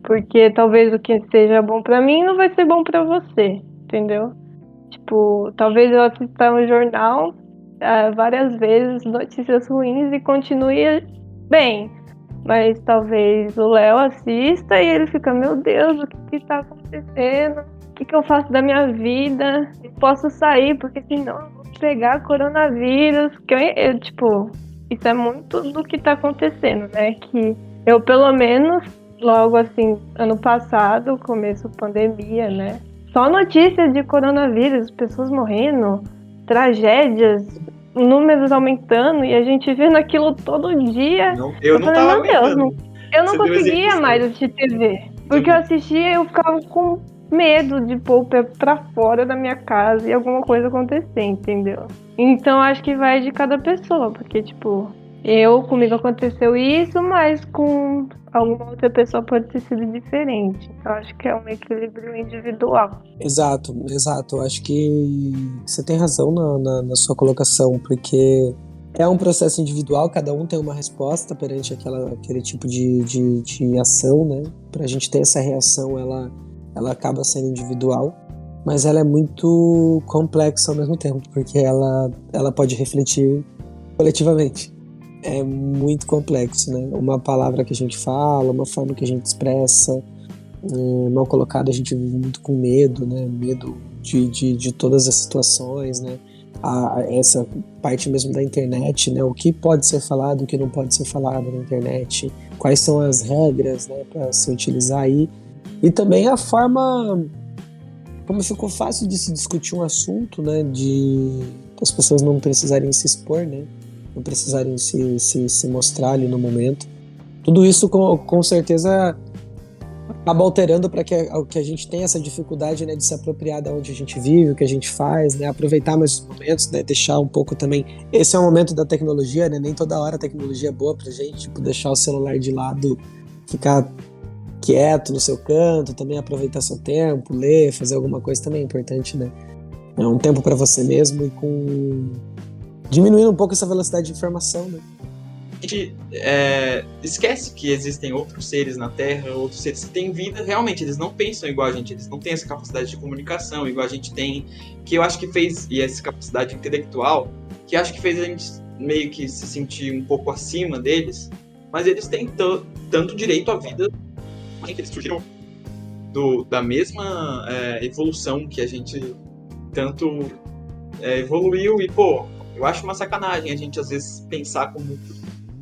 Porque talvez o que seja bom pra mim não vai ser bom pra você, entendeu? Tipo, talvez eu assista um jornal várias vezes, notícias ruins e continue bem. Mas talvez o Léo assista e ele fica, meu Deus, o que está acontecendo? O que eu faço da minha vida? Não posso sair, porque senão eu vou pegar coronavírus. Tipo, isso é muito do que está acontecendo, né? Que eu, pelo menos, logo assim, ano passado, começo pandemia, né? Só notícias de coronavírus, pessoas morrendo, tragédias, números aumentando, e a gente vendo aquilo todo dia.
Eu não
falei,
tava
meu Deus,
aguentando.
eu não
Você deu
conseguia
exemplo
mais assistir TV. Porque eu assistia e eu ficava com medo de pôr o pé pra fora da minha casa e alguma coisa acontecer, entendeu? Então acho que vai de cada pessoa, porque, tipo, comigo aconteceu isso, mas com alguma outra pessoa pode ter sido diferente. Então acho que é um equilíbrio individual.
Exato. Eu acho que você tem razão na sua colocação, porque é um processo individual, cada um tem uma resposta perante aquele tipo de ação, né? Pra gente ter essa reação, ela acaba sendo individual, mas ela é muito complexa ao mesmo tempo, porque ela pode refletir coletivamente. É muito complexo, né? Uma palavra que a gente fala, uma forma que a gente expressa, mal colocado, a gente vive muito com medo, né? Medo de todas as situações, né? Essa parte mesmo da internet, né? O que pode ser falado, o que não pode ser falado na internet, quais são as regras, né, para se utilizar aí, e também a forma como ficou fácil de se discutir um assunto, né, de as pessoas não precisarem se expor, né, não precisarem se mostrar ali no momento. Tudo isso com certeza acaba alterando para que a gente tenha essa dificuldade, né, de se apropriar da onde a gente vive, o que a gente faz, né, aproveitar mais os momentos, né, deixar um pouco também. Esse é o momento da tecnologia, né, nem toda hora a tecnologia é boa pra gente, tipo, deixar o celular de lado, ficar quieto no seu canto, também aproveitar seu tempo, ler, fazer alguma coisa também é importante, né. É um tempo para você mesmo e diminuindo um pouco essa velocidade de informação, né.
A gente esquece que existem outros seres na Terra, outros seres que têm vida. Realmente, eles não pensam igual a gente, eles não têm essa capacidade de comunicação igual a gente tem, que eu acho que fez, e essa capacidade intelectual, que acho que fez a gente meio que se sentir um pouco acima deles, mas eles têm tanto direito à vida, eles surgiram da mesma evolução que a gente tanto evoluiu, e, pô, eu acho uma sacanagem a gente às vezes pensar como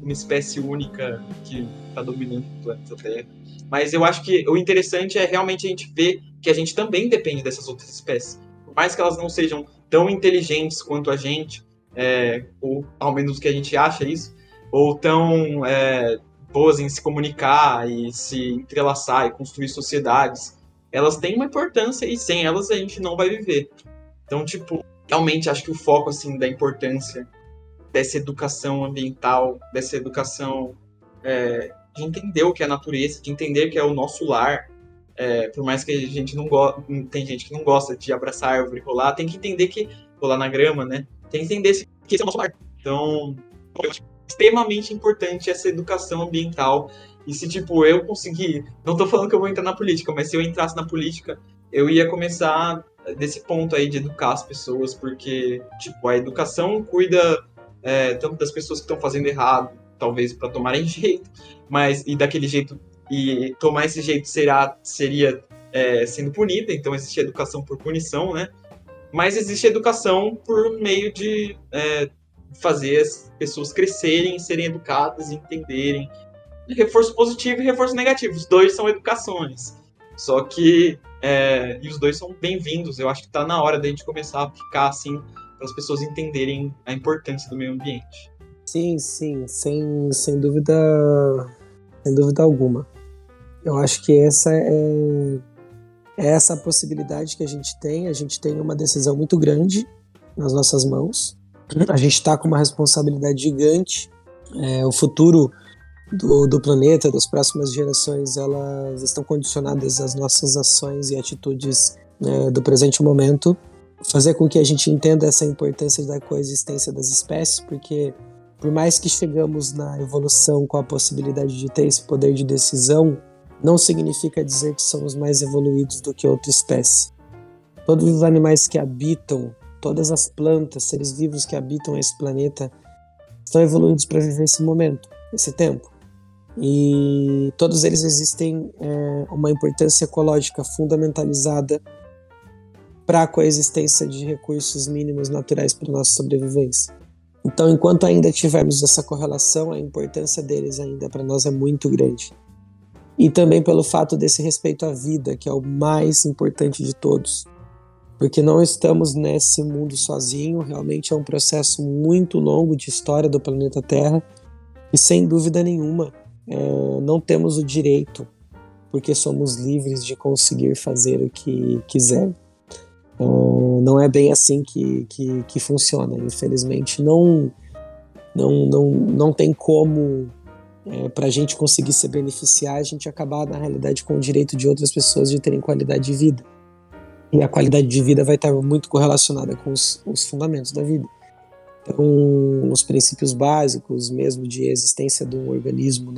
uma espécie única que está dominando o planeta Terra. Mas eu acho que o interessante é realmente a gente ver que a gente também depende dessas outras espécies. Por mais que elas não sejam tão inteligentes quanto a gente, ou ao menos que a gente acha isso, ou tão boas em se comunicar e se entrelaçar e construir sociedades, elas têm uma importância e sem elas a gente não vai viver. Então, tipo, realmente acho que o foco assim da importância dessa educação ambiental, dessa educação de entender o que é a natureza, de entender que é o nosso lar. Por mais que a gente não tem gente que não gosta de abraçar a árvore e rolar, tem que entender que rolar na grama, né? Tem que entender que esse é o nosso lar. Então, eu acho extremamente importante essa educação ambiental. E se, tipo, eu conseguir, não tô falando que eu vou entrar na política, mas se eu entrasse na política, eu ia começar desse ponto aí de educar as pessoas, porque, tipo, a educação cuida tanto das pessoas que estão fazendo errado, talvez para tomarem jeito, mas e daquele jeito, e tomar esse jeito seria sendo punida, então existe educação por punição, né? Mas existe educação por meio de fazer as pessoas crescerem, serem educadas, entenderem. Reforço positivo e reforço negativo, os dois são educações, só que e os dois são bem-vindos. Eu acho que está na hora da gente começar a ficar assim, para as pessoas entenderem a importância do meio ambiente.
Sim, sem dúvida alguma. Eu acho que essa é essa possibilidade que a gente tem uma decisão muito grande nas nossas mãos. A gente está com uma responsabilidade gigante. O futuro do planeta, das próximas gerações, elas estão condicionadas às nossas ações e atitudes do presente momento. fazer com que a gente entenda essa importância da coexistência das espécies, porque por mais que chegamos na evolução com a possibilidade de ter esse poder de decisão, não significa dizer que somos mais evoluídos do que outra espécie. Todos os animais que habitam, todas as plantas, seres vivos que habitam esse planeta, estão evoluídos para viver esse momento, esse tempo. E todos eles existem uma importância ecológica fundamentalizada para a coexistência de recursos mínimos naturais para a nossa sobrevivência. Então, enquanto ainda tivermos essa correlação, a importância deles ainda para nós é muito grande. E também pelo fato desse respeito à vida, que é o mais importante de todos. Porque não estamos nesse mundo sozinho, realmente é um processo muito longo de história do planeta Terra, e sem dúvida nenhuma, não temos o direito, porque somos livres de conseguir fazer o que quiser. Não é bem assim que funciona. Infelizmente, não tem como, para a gente conseguir se beneficiar, a gente acabar, na realidade, com o direito de outras pessoas de terem qualidade de vida. E a qualidade de vida vai estar muito correlacionada com os fundamentos da vida. Então, os princípios básicos mesmo de existência de um organismo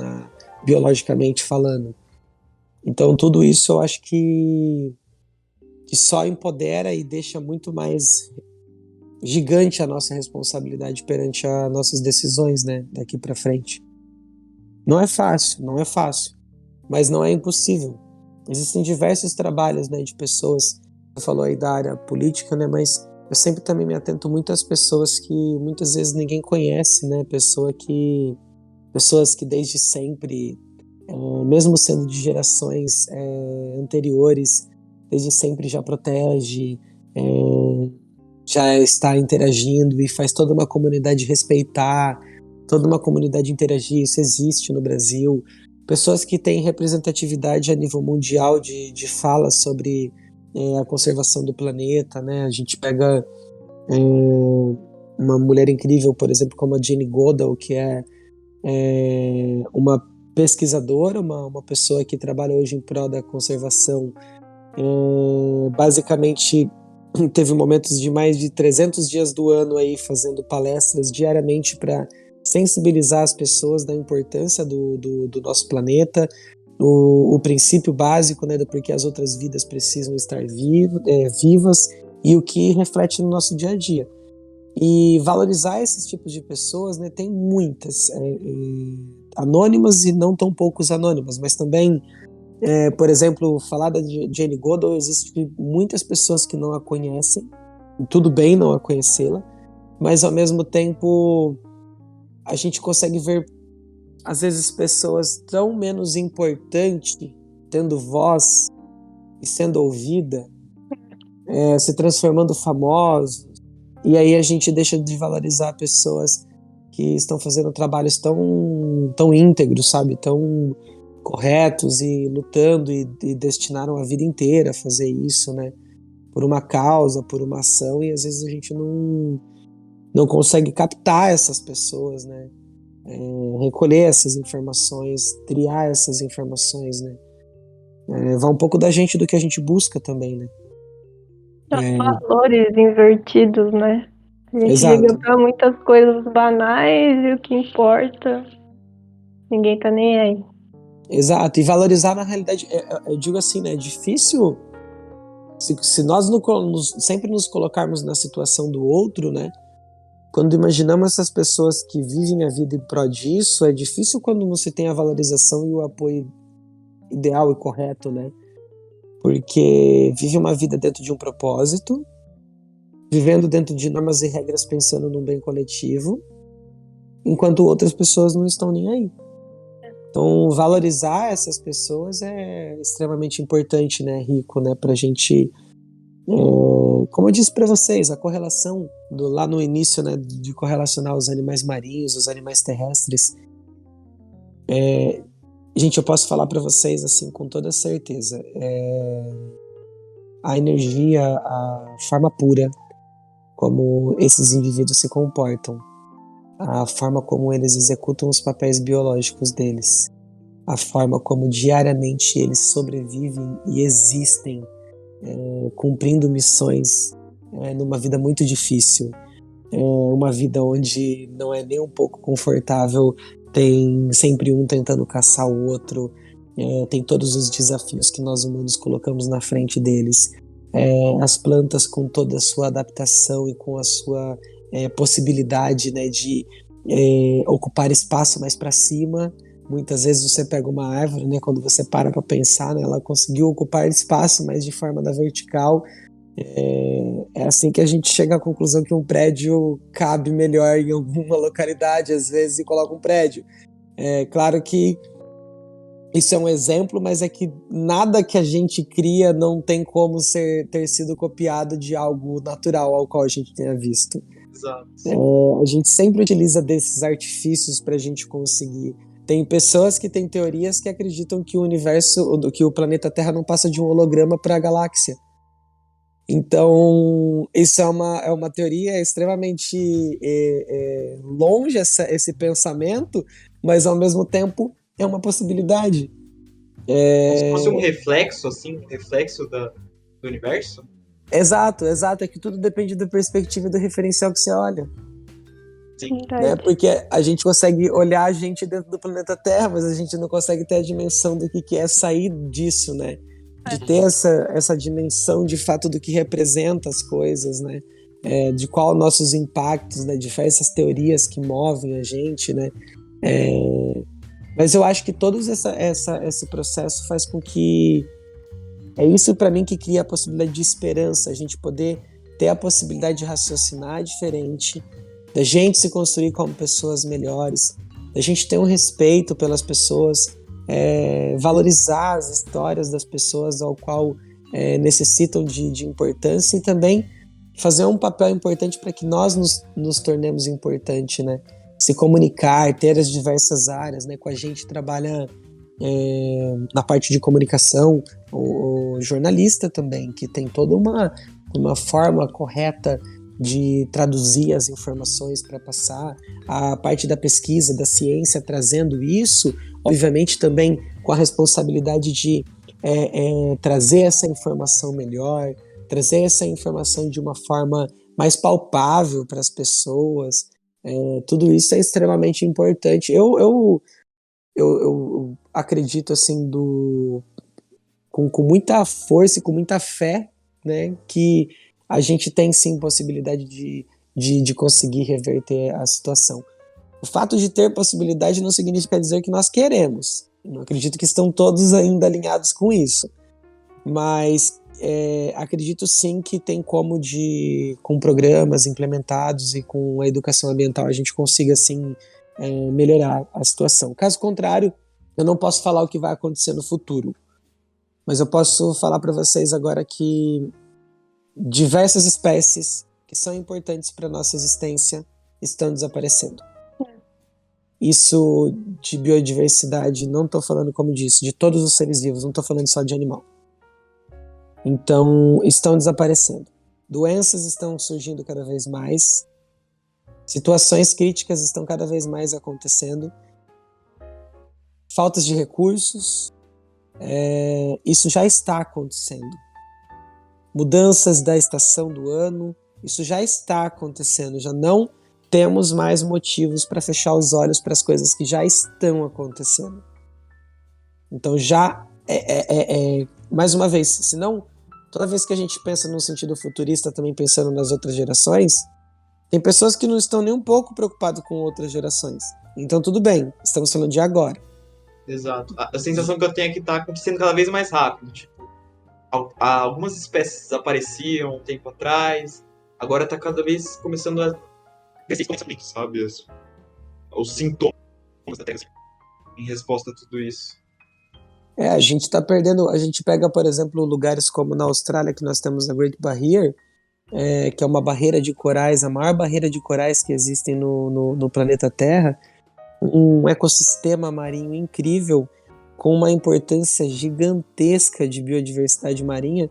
biologicamente falando. Então, tudo isso eu acho que só empodera e deixa muito mais gigante a nossa responsabilidade perante as nossas decisões, né, daqui para frente. Não é fácil, mas não é impossível. Existem diversos trabalhos, né, de pessoas, você falou aí da área política, né, mas eu sempre também me atento muito às pessoas que muitas vezes ninguém conhece, né, pessoas que desde sempre, mesmo sendo de gerações anteriores, desde sempre já protege, já está interagindo e faz toda uma comunidade respeitar, toda uma comunidade interagir. Isso existe no Brasil. Pessoas que têm representatividade a nível mundial de fala sobre a conservação do planeta, né? A gente pega uma mulher incrível, por exemplo, como a Jane Goodall, que é uma pesquisadora, uma pessoa que trabalha hoje em prol da conservação. Basicamente teve momentos de mais de 300 dias do ano aí fazendo palestras diariamente para sensibilizar as pessoas da importância do nosso planeta, o princípio básico, né, do porquê as outras vidas precisam estar vivas e o que reflete no nosso dia a dia. E valorizar esses tipos de pessoas, né, tem muitas anônimas e não tão poucos anônimas, mas também por exemplo, falar da Jane Goodall, existem muitas pessoas que não a conhecem, tudo bem não a conhecê-la, mas ao mesmo tempo a gente consegue ver, às vezes, pessoas tão menos importantes, tendo voz e sendo ouvida, se transformando famosos, e aí a gente deixa de valorizar pessoas que estão fazendo trabalhos tão íntegros, sabe, tão corretos e lutando e destinaram a vida inteira a fazer isso, né? Por uma causa, por uma ação, e às vezes a gente não consegue captar essas pessoas, né? Recolher essas informações, triar essas informações, né? Vai um pouco da gente, do que a gente busca também, né?
Os valores invertidos, né? A gente
Exato.
liga pra muitas coisas banais e o que importa, ninguém tá nem aí.
Exato, e valorizar na realidade, eu digo assim, né, é difícil, se nós sempre nos colocarmos na situação do outro, né, quando imaginamos essas pessoas que vivem a vida em prol disso, é difícil quando você tem a valorização e o apoio ideal e correto, né, porque vive uma vida dentro de um propósito, vivendo dentro de normas e regras, pensando num bem coletivo, enquanto outras pessoas não estão nem aí. Então, valorizar essas pessoas é extremamente importante, né, Rico, né, pra gente, como eu disse para vocês, a correlação lá no início, né, de correlacionar os animais marinhos, os animais terrestres, gente, eu posso falar para vocês, assim, com toda certeza, a energia, a forma pura como esses indivíduos se comportam, a forma como eles executam os papéis biológicos deles, a forma como diariamente eles sobrevivem e existem, cumprindo missões numa vida muito difícil, uma vida onde não é nem um pouco confortável, tem sempre um tentando caçar o outro, tem todos os desafios que nós humanos colocamos na frente deles, as plantas com toda a sua adaptação e com a sua possibilidade, né, de ocupar espaço mais para cima. Muitas vezes você pega uma árvore, né, quando você para pensar, né, ela conseguiu ocupar espaço, mas de forma da vertical. É assim que a gente chega à conclusão que um prédio cabe melhor em alguma localidade, às vezes, e coloca um prédio. Claro que isso é um exemplo, mas é que nada que a gente cria não tem como ter sido copiado de algo natural ao qual a gente tenha visto.
Exato.
A gente sempre utiliza desses artifícios para a gente conseguir. Tem pessoas que têm teorias que acreditam que que o planeta Terra não passa de um holograma para a galáxia. Então, isso é uma teoria extremamente longe, esse pensamento, mas ao mesmo tempo é uma possibilidade.
Como se fosse um reflexo, assim, do universo?
Exato. É que tudo depende da perspectiva e do referencial que você olha.
Sim.
Né? Porque a gente consegue olhar a gente dentro do planeta Terra, mas a gente não consegue ter a dimensão do que é sair disso, né? De ter essa dimensão de fato do que representa as coisas, né? De qual nossos impactos, né? De essas teorias que movem a gente, né? Mas eu acho que todo esse processo faz com que é isso para mim que cria a possibilidade de esperança, a gente poder ter a possibilidade de raciocinar diferente, da gente se construir como pessoas melhores, da gente ter um respeito pelas pessoas, valorizar as histórias das pessoas ao qual necessitam de importância, e também fazer um papel importante para que nós nos tornemos importantes, né? Se comunicar, ter as diversas áreas, né? Com a gente trabalha na parte de comunicação, o jornalista também, que tem toda uma forma correta de traduzir as informações para passar, a parte da pesquisa, da ciência, trazendo isso, obviamente também com a responsabilidade de trazer essa informação melhor, trazer essa informação de uma forma mais palpável para as pessoas. Tudo isso é extremamente importante. Eu acredito assim com muita força e com muita fé, né, que a gente tem sim possibilidade de conseguir reverter a situação. O fato de ter possibilidade não significa dizer que nós queremos. Eu acredito que estão todos ainda alinhados com isso. Mas acredito sim que tem como com programas implementados e com a educação ambiental a gente consiga sim melhorar a situação. Caso contrário, eu não posso falar o que vai acontecer no futuro. Mas eu posso falar para vocês agora que diversas espécies que são importantes para a nossa existência estão desaparecendo. Isso de biodiversidade, não estou falando como disse, de todos os seres vivos, não estou falando só de animal. Então, estão desaparecendo. Doenças estão surgindo cada vez mais. Situações críticas estão cada vez mais acontecendo. Faltas de recursos. Isso já está acontecendo. Mudanças da estação do ano. Isso já está acontecendo. Já não temos mais motivos para fechar os olhos para as coisas que já estão acontecendo. Então já mais uma vez, se não, toda vez que a gente pensa num sentido futurista, também pensando nas outras gerações, tem pessoas que não estão nem um pouco preocupadas com outras gerações. Então tudo bem, estamos falando de agora.
Exato. A sensação que eu tenho é que está acontecendo cada vez mais rápido. Tipo, algumas espécies desapareciam um tempo atrás, agora está cada vez começando a crescer exponencialmente, sabe? Os sintomas da Terra em resposta a tudo isso.
A gente está perdendo. A gente pega, por exemplo, lugares como na Austrália, que nós temos a Great Barrier, que é uma barreira de corais, a maior barreira de corais que existem no planeta Terra, um ecossistema marinho incrível, com uma importância gigantesca de biodiversidade marinha,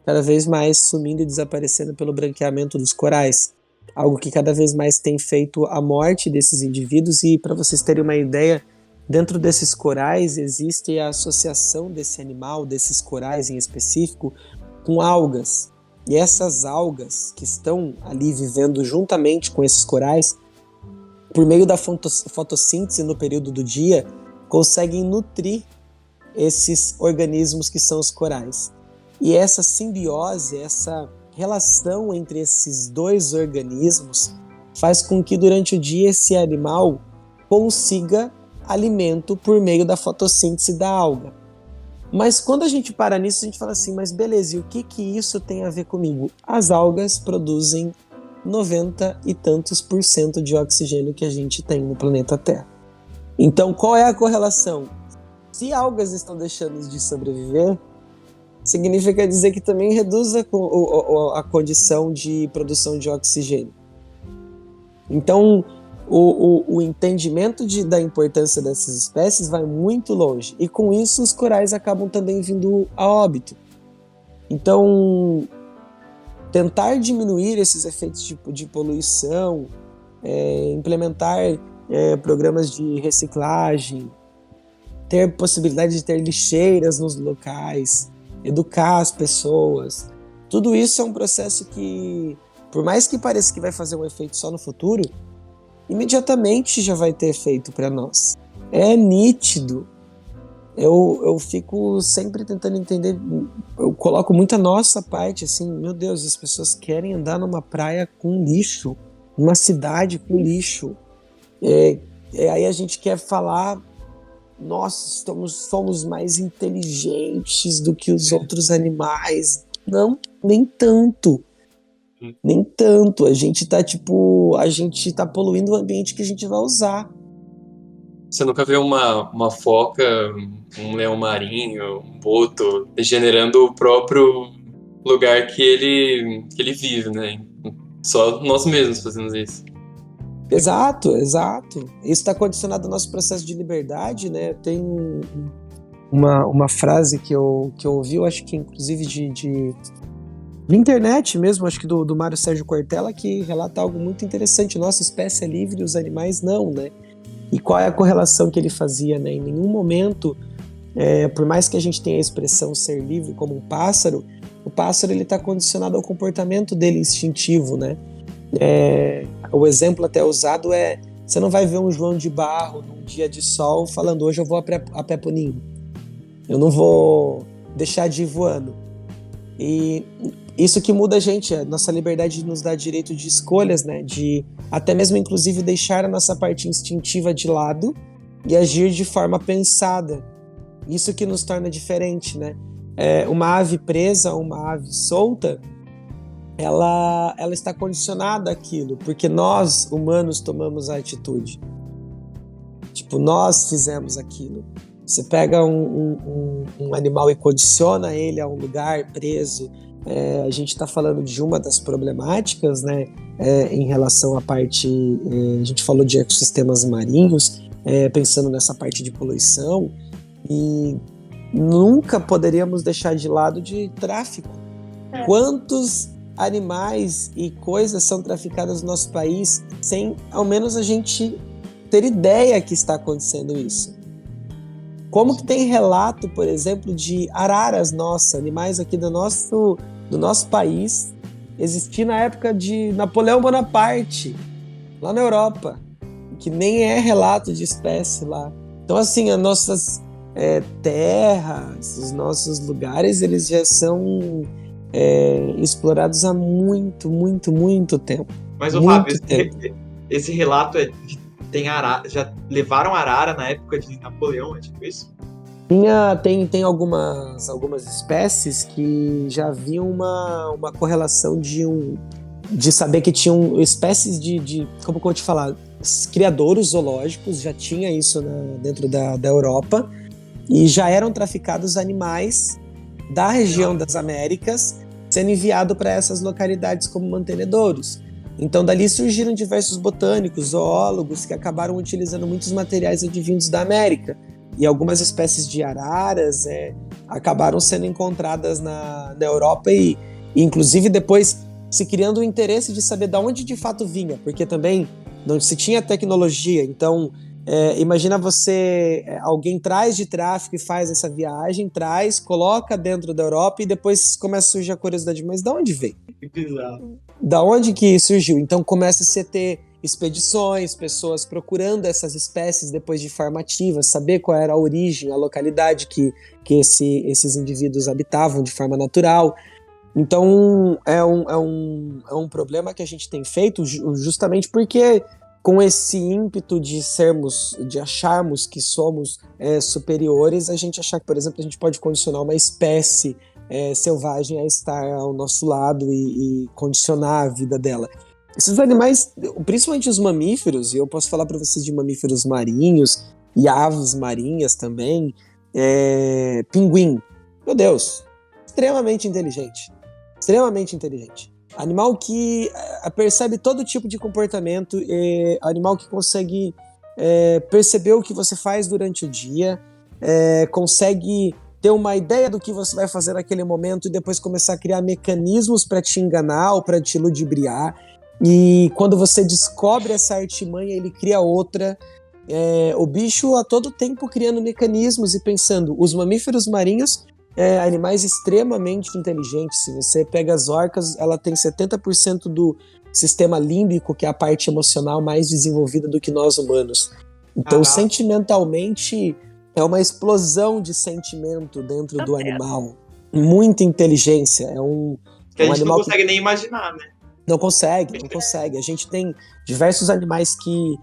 cada vez mais sumindo e desaparecendo pelo branqueamento dos corais. Algo que cada vez mais tem feito a morte desses indivíduos. E para vocês terem uma ideia, dentro desses corais existe a associação desse animal, desses corais em específico, com algas. E essas algas que estão ali vivendo juntamente com esses corais, por meio da fotossíntese no período do dia, conseguem nutrir esses organismos que são os corais. E essa simbiose, essa relação entre esses dois organismos faz com que durante o dia esse animal consiga alimento por meio da fotossíntese da alga. Mas quando a gente para nisso, a gente fala assim, mas beleza, e o que isso tem a ver comigo? As algas produzem 90 e tantos % de oxigênio que a gente tem no planeta Terra. Então, qual é a correlação? Se algas estão deixando de sobreviver, significa dizer que também reduz a condição de produção de oxigênio. Então, o entendimento da importância dessas espécies vai muito longe. E com isso, os corais acabam também vindo a óbito. Então, tentar diminuir esses efeitos de poluição, implementar programas de reciclagem, ter possibilidade de ter lixeiras nos locais, educar as pessoas. Tudo isso é um processo que, por mais que pareça que vai fazer um efeito só no futuro, imediatamente já vai ter efeito para nós. É nítido. Eu fico sempre tentando entender, eu coloco muito a nossa parte, assim, meu Deus, as pessoas querem andar numa praia com lixo, numa cidade com lixo. Aí a gente quer falar, nossa, somos mais inteligentes do que os outros animais. Não, nem tanto. Nem tanto. A gente tá poluindo o ambiente que a gente vai usar.
Você nunca vê uma foca, um leão marinho, um boto degenerando o próprio lugar que ele vive, né? Só nós mesmos fazemos isso.
Exato. Isso está condicionado ao nosso processo de liberdade, né? Tem uma frase que eu ouvi, eu acho que inclusive de internet mesmo, acho que do Mário Sérgio Cortella, que relata algo muito interessante. Nossa espécie é livre, os animais não, né? E qual é a correlação que ele fazia, né? Em nenhum momento, por mais que a gente tenha a expressão ser livre como um pássaro, o pássaro ele está condicionado ao comportamento dele instintivo, né? O exemplo até usado é, você não vai ver um João de Barro num dia de sol falando, hoje eu vou a pé pro ninho. Eu não vou deixar de ir voando. E isso que muda a gente, a nossa liberdade nos dá direito de escolhas, né? De até mesmo, inclusive, deixar a nossa parte instintiva de lado e agir de forma pensada. Isso que nos torna diferente, né? Uma ave presa, uma ave solta, ela está condicionada àquilo, porque nós, humanos, tomamos a atitude. Tipo, nós fizemos aquilo. Você pega um animal e condiciona ele a um lugar preso. A gente está falando de uma das problemáticas, né, em relação à parte, a gente falou de ecossistemas marinhos, pensando nessa parte de poluição, e nunca poderíamos deixar de lado de tráfico. Quantos animais e coisas são traficadas no nosso país sem ao menos a gente ter ideia que está acontecendo isso? Como que tem relato, por exemplo, de araras animais aqui do nosso país, existir na época de Napoleão Bonaparte, lá na Europa, que nem é relato de espécie lá. Então, assim, as nossas terras, os nossos lugares, eles já são explorados há muito, muito, muito tempo.
Mas, Fábio, esse relato tem arara, já levaram arara na época de Napoleão, é tipo isso?
Tem algumas espécies que já haviam uma correlação de saber que tinham espécies de como que eu vou te falar, criadouros zoológicos, já tinha isso dentro da Europa, e já eram traficados animais da região das Américas sendo enviado para essas localidades como mantenedouros. Então dali surgiram diversos botânicos, zoólogos que acabaram utilizando muitos materiais advindos da América, e algumas espécies de araras acabaram sendo encontradas na Europa e inclusive depois se criando o interesse de saber de onde de fato vinha, porque também não se tinha tecnologia, então Imagina você, alguém traz de tráfico e faz essa viagem, coloca dentro da Europa e depois começa a surgir a curiosidade, mas de onde veio?
Que bizarro.
Da onde que surgiu? Então começa-se a ter expedições, pessoas procurando essas espécies depois de forma ativa, saber qual era a origem, a localidade que esses indivíduos habitavam de forma natural. Então é um problema que a gente tem feito justamente porque com esse ímpeto de acharmos que somos superiores, a gente achar que, por exemplo, a gente pode condicionar uma espécie selvagem a estar ao nosso lado e condicionar a vida dela. Esses animais, principalmente os mamíferos, e eu posso falar para vocês de mamíferos marinhos e aves marinhas também, pinguim, meu Deus, extremamente inteligente. Animal que percebe todo tipo de comportamento, animal que consegue perceber o que você faz durante o dia, consegue ter uma ideia do que você vai fazer naquele momento e depois começar a criar mecanismos para te enganar ou para te ludibriar. E quando você descobre essa artimanha, ele cria outra. O bicho a todo tempo criando mecanismos e pensando. Os mamíferos marinhos, animais extremamente inteligentes. Se você pega as orcas, ela tem 70% do sistema límbico, que é a parte emocional mais desenvolvida do que nós humanos. Então, sentimentalmente, é uma explosão de sentimento dentro do animal. Muita inteligência.
Que a gente não consegue nem imaginar, né?
Não consegue. A gente tem diversos animais que...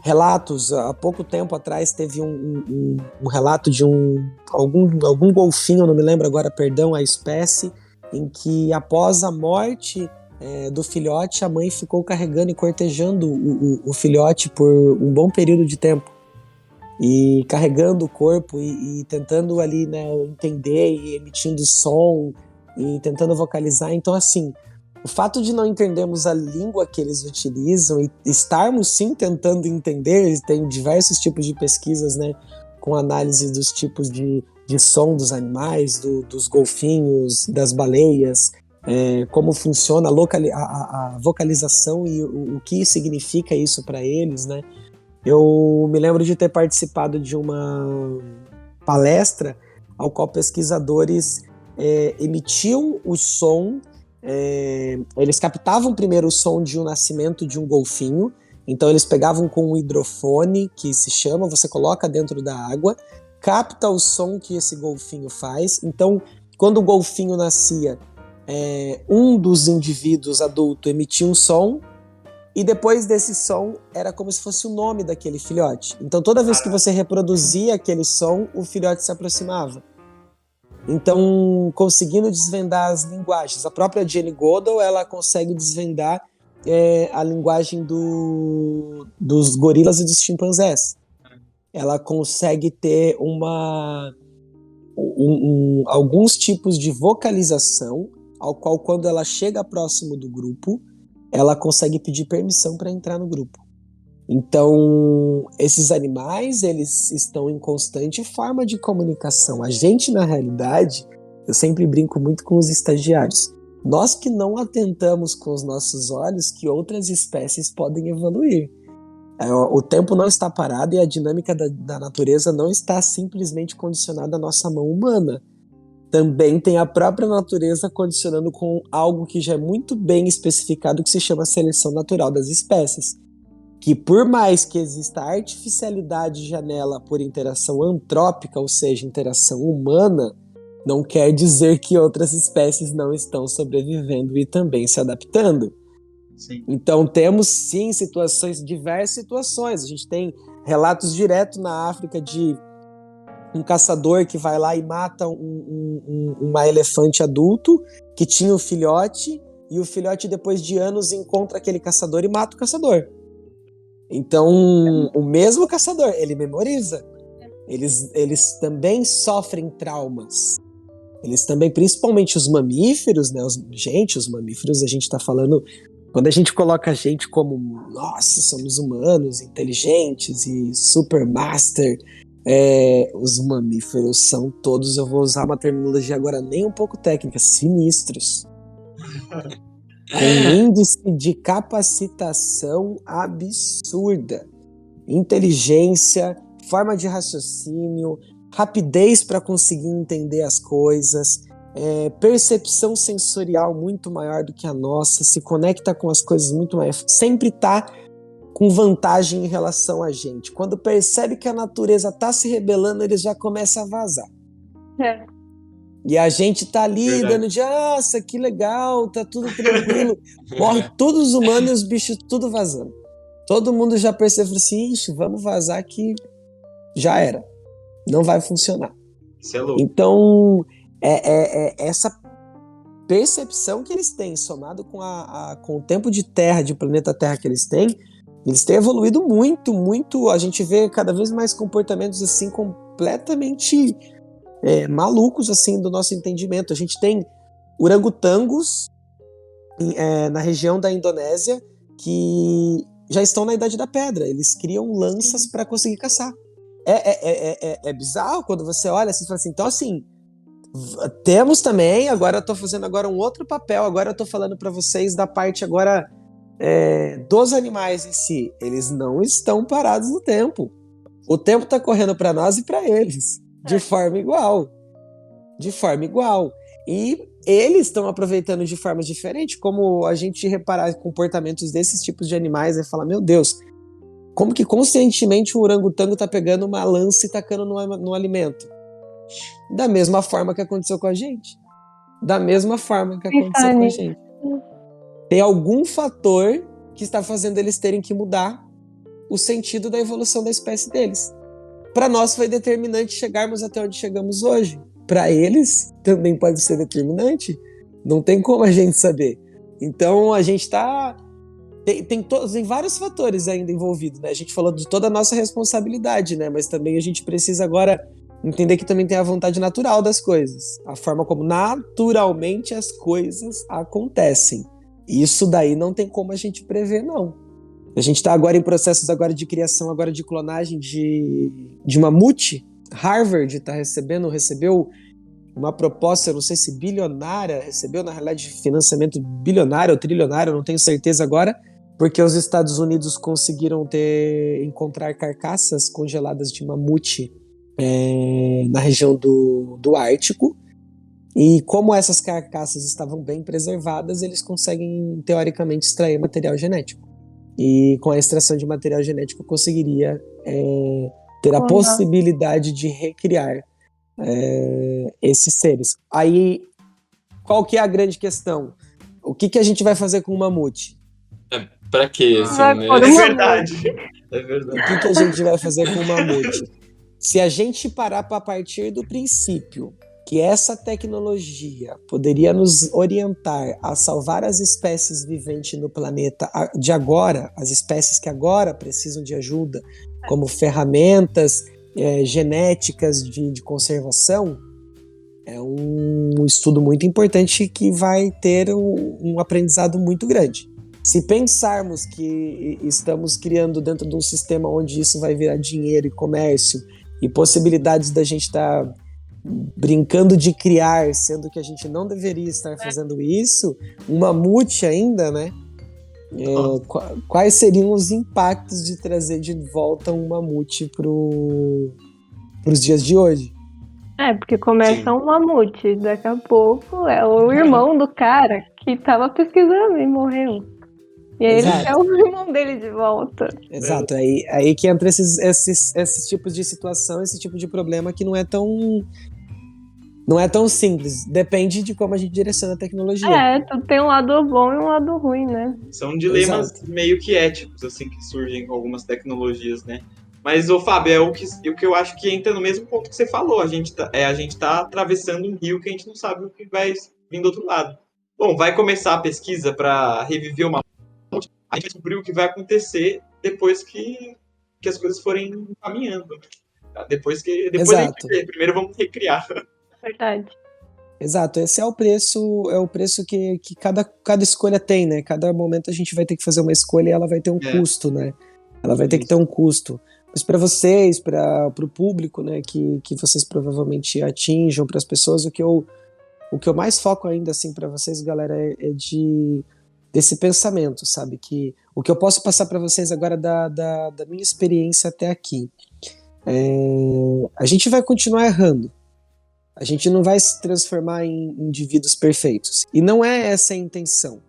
relatos, há pouco tempo atrás teve um relato de algum golfinho, não me lembro agora, perdão, a espécie, em que após a morte do filhote, a mãe ficou carregando e cortejando o filhote por um bom período de tempo. E carregando o corpo e tentando ali, né, entender e emitindo som e tentando vocalizar. Então, assim, o fato de não entendermos a língua que eles utilizam e estarmos sim tentando entender, tem diversos tipos de pesquisas, né, com análise dos tipos de som dos animais, dos golfinhos, das baleias, como funciona a vocalização e o que significa isso para eles, né? Eu me lembro de ter participado de uma palestra ao qual pesquisadores emitiam o som. Eles captavam primeiro o som de um nascimento de um golfinho, então eles pegavam com um hidrofone, que se chama, você coloca dentro da água, capta o som que esse golfinho faz. Então, quando o golfinho nascia, um dos indivíduos adulto emitia um som, e depois desse som era como se fosse o nome daquele filhote. Então toda vez que você reproduzia aquele som, o filhote se aproximava. Então, conseguindo desvendar as linguagens. A própria Jane Goodall, ela consegue desvendar a linguagem dos gorilas e dos chimpanzés. Ela consegue ter alguns tipos de vocalização, ao qual, quando ela chega próximo do grupo, ela consegue pedir permissão para entrar no grupo. Então, esses animais, eles estão em constante forma de comunicação. A gente, na realidade, eu sempre brinco muito com os estagiários. Nós que não atentamos com os nossos olhos que outras espécies podem evoluir. O tempo não está parado e a dinâmica da natureza não está simplesmente condicionada à nossa mão humana. Também tem a própria natureza condicionando com algo que já é muito bem especificado, que se chama seleção natural das espécies. Que por mais que exista artificialidade de janela por interação antrópica, ou seja, interação humana, não quer dizer que outras espécies não estão sobrevivendo e também se adaptando.
Sim.
Então temos sim diversas situações. A gente tem relatos direto na África de um caçador que vai lá e mata uma elefante adulto que tinha o filhote, e o filhote depois de anos encontra aquele caçador e mata o caçador. Então, o mesmo caçador, ele memoriza. Eles também sofrem traumas. Eles também, principalmente os mamíferos, né? Os mamíferos, a gente tá falando... Quando a gente coloca a gente como, nossa, somos humanos, inteligentes e super master... os mamíferos são todos, eu vou usar uma terminologia agora nem um pouco técnica, sinistros. Com índice de capacitação absurda. inteligência, forma de raciocínio, rapidez para conseguir entender as coisas, percepção sensorial muito maior do que a nossa, se conecta com as coisas muito mais, sempre está com vantagem em relação a gente. Quando percebe que a natureza está se rebelando, eles já começam a vazar. E a gente tá ali dando de, nossa, que legal, tá tudo tranquilo. Morre todos os humanos e os bichos tudo vazando. Todo mundo já percebeu assim, ixi, vamos vazar que já era. Não vai funcionar.
Isso é louco.
Então, essa percepção que eles têm, somado com o tempo de Terra, de planeta Terra que eles têm evoluído muito, muito. A gente vê cada vez mais comportamentos assim completamente malucos assim do nosso entendimento. A gente tem orangotangos na região da Indonésia que já estão na Idade da Pedra. Eles criam lanças para conseguir caçar. É bizarro quando você olha assim e fala assim, então assim, temos também, agora eu tô fazendo agora um outro papel, agora eu tô falando para vocês da parte agora dos animais em si. Eles não estão parados no tempo. O tempo tá correndo para nós e para eles, de forma igual. De forma igual. E eles estão aproveitando de formas diferentes, como a gente reparar comportamentos desses tipos de animais e falar, meu Deus, como que conscientemente o orangotango tá pegando uma lança e tacando no alimento? Da mesma forma que aconteceu com a gente. Da mesma forma que aconteceu com a gente. Tem algum fator que está fazendo eles terem que mudar o sentido da evolução da espécie deles. Para nós foi determinante chegarmos até onde chegamos hoje. Para eles também pode ser determinante. Não tem como a gente saber. Então a gente está... Tem vários fatores ainda envolvidos, né? A gente falou de toda a nossa responsabilidade, né? Mas também a gente precisa agora entender que também tem a vontade natural das coisas. A forma como naturalmente as coisas acontecem. Isso daí não tem como a gente prever, não. A gente está agora em processos agora de criação, agora de clonagem de mamute. Harvard recebeu uma proposta, eu não sei se bilionária, recebeu na realidade financiamento bilionário ou trilionário, eu não tenho certeza agora, porque os Estados Unidos conseguiram encontrar carcaças congeladas de mamute na região do Ártico. E como essas carcaças estavam bem preservadas, eles conseguem, teoricamente, extrair material genético. E com a extração de material genético, conseguiria ter a possibilidade de recriar esses seres. Aí, qual que é a grande questão? O que a gente vai fazer com o mamute?
Pra quê, assim, né?
É verdade.
O que a gente vai fazer com o mamute? Se a gente parar para partir do princípio que essa tecnologia poderia nos orientar a salvar as espécies viventes no planeta de agora, as espécies que agora precisam de ajuda, como ferramentas genéticas de conservação, é um estudo muito importante que vai ter um aprendizado muito grande. Se pensarmos que estamos criando dentro de um sistema onde isso vai virar dinheiro e comércio e possibilidades da gente estar brincando de criar, sendo que a gente não deveria estar fazendo isso, um mamute ainda, né? Quais seriam os impactos de trazer de volta um mamute pros dias de hoje?
Porque começa um mamute, daqui a pouco é o irmão do cara que tava pesquisando e morreu. E aí ele quer o irmão dele de volta.
Exato, aí que entra esses tipos de situação, esse tipo de problema que não é tão simples. Depende de como a gente direciona a tecnologia.
Tudo tem um lado bom e um lado ruim, né?
São dilemas meio que éticos, assim, que surgem com algumas tecnologias, né? Mas, Fábio, o que eu acho que entra no mesmo ponto que você falou. A gente tá atravessando um rio que a gente não sabe o que vai vir do outro lado. Bom, vai começar a pesquisa para reviver uma... A gente descobriu o que vai acontecer depois que as coisas forem caminhando. Depois primeiro vamos recriar.
Verdade.
Exato, esse é o preço que cada escolha tem, né? Cada momento a gente vai ter que fazer uma escolha e ela vai ter um custo, né? Ela vai ter que ter um custo. Mas para vocês, para o público, né, que vocês provavelmente atinjam, para as pessoas, o que eu mais foco ainda assim para vocês, galera, é de desse pensamento, sabe? Que o que eu posso passar para vocês agora da minha experiência até aqui. A gente vai continuar errando. A gente não vai se transformar em indivíduos perfeitos. E não é essa a intenção.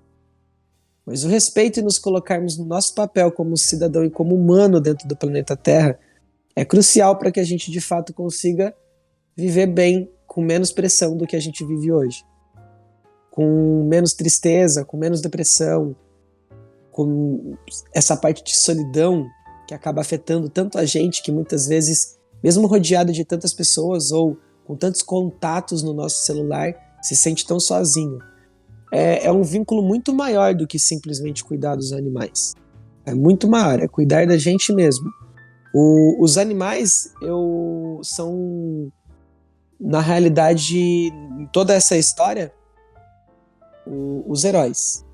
Mas o respeito e nos colocarmos no nosso papel como cidadão e como humano dentro do planeta Terra é crucial para que a gente de fato consiga viver bem, com menos pressão do que a gente vive hoje. Com menos tristeza, com menos depressão, com essa parte de solidão que acaba afetando tanto a gente que muitas vezes, mesmo rodeado de tantas pessoas ou com tantos contatos no nosso celular, se sente tão sozinho. É um vínculo muito maior do que simplesmente cuidar dos animais. É muito maior, é cuidar da gente mesmo. Os animais são, na realidade, em toda essa história, os heróis.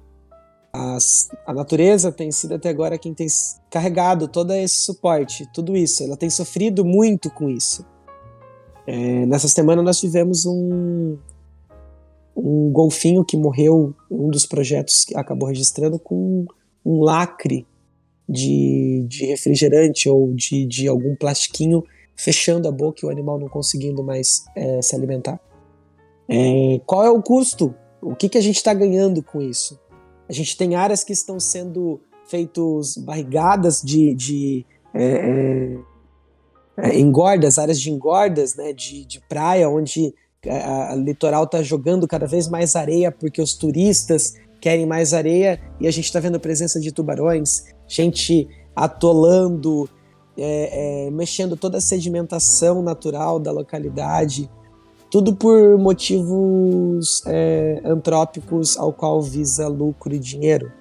A natureza tem sido até agora quem tem carregado todo esse suporte, tudo isso. Ela tem sofrido muito com isso. Nessa semana nós tivemos um golfinho que morreu, um dos projetos que acabou registrando com um lacre de refrigerante ou de algum plastiquinho fechando a boca e o animal não conseguindo mais se alimentar. Qual é o custo? O que a gente está ganhando com isso? A gente tem áreas que estão sendo feitas barrigadas de engordas, áreas de engordas, né, de praia, onde a litoral está jogando cada vez mais areia porque os turistas querem mais areia e a gente está vendo a presença de tubarões, gente atolando, mexendo toda a sedimentação natural da localidade, tudo por motivos antrópicos ao qual visa lucro e dinheiro.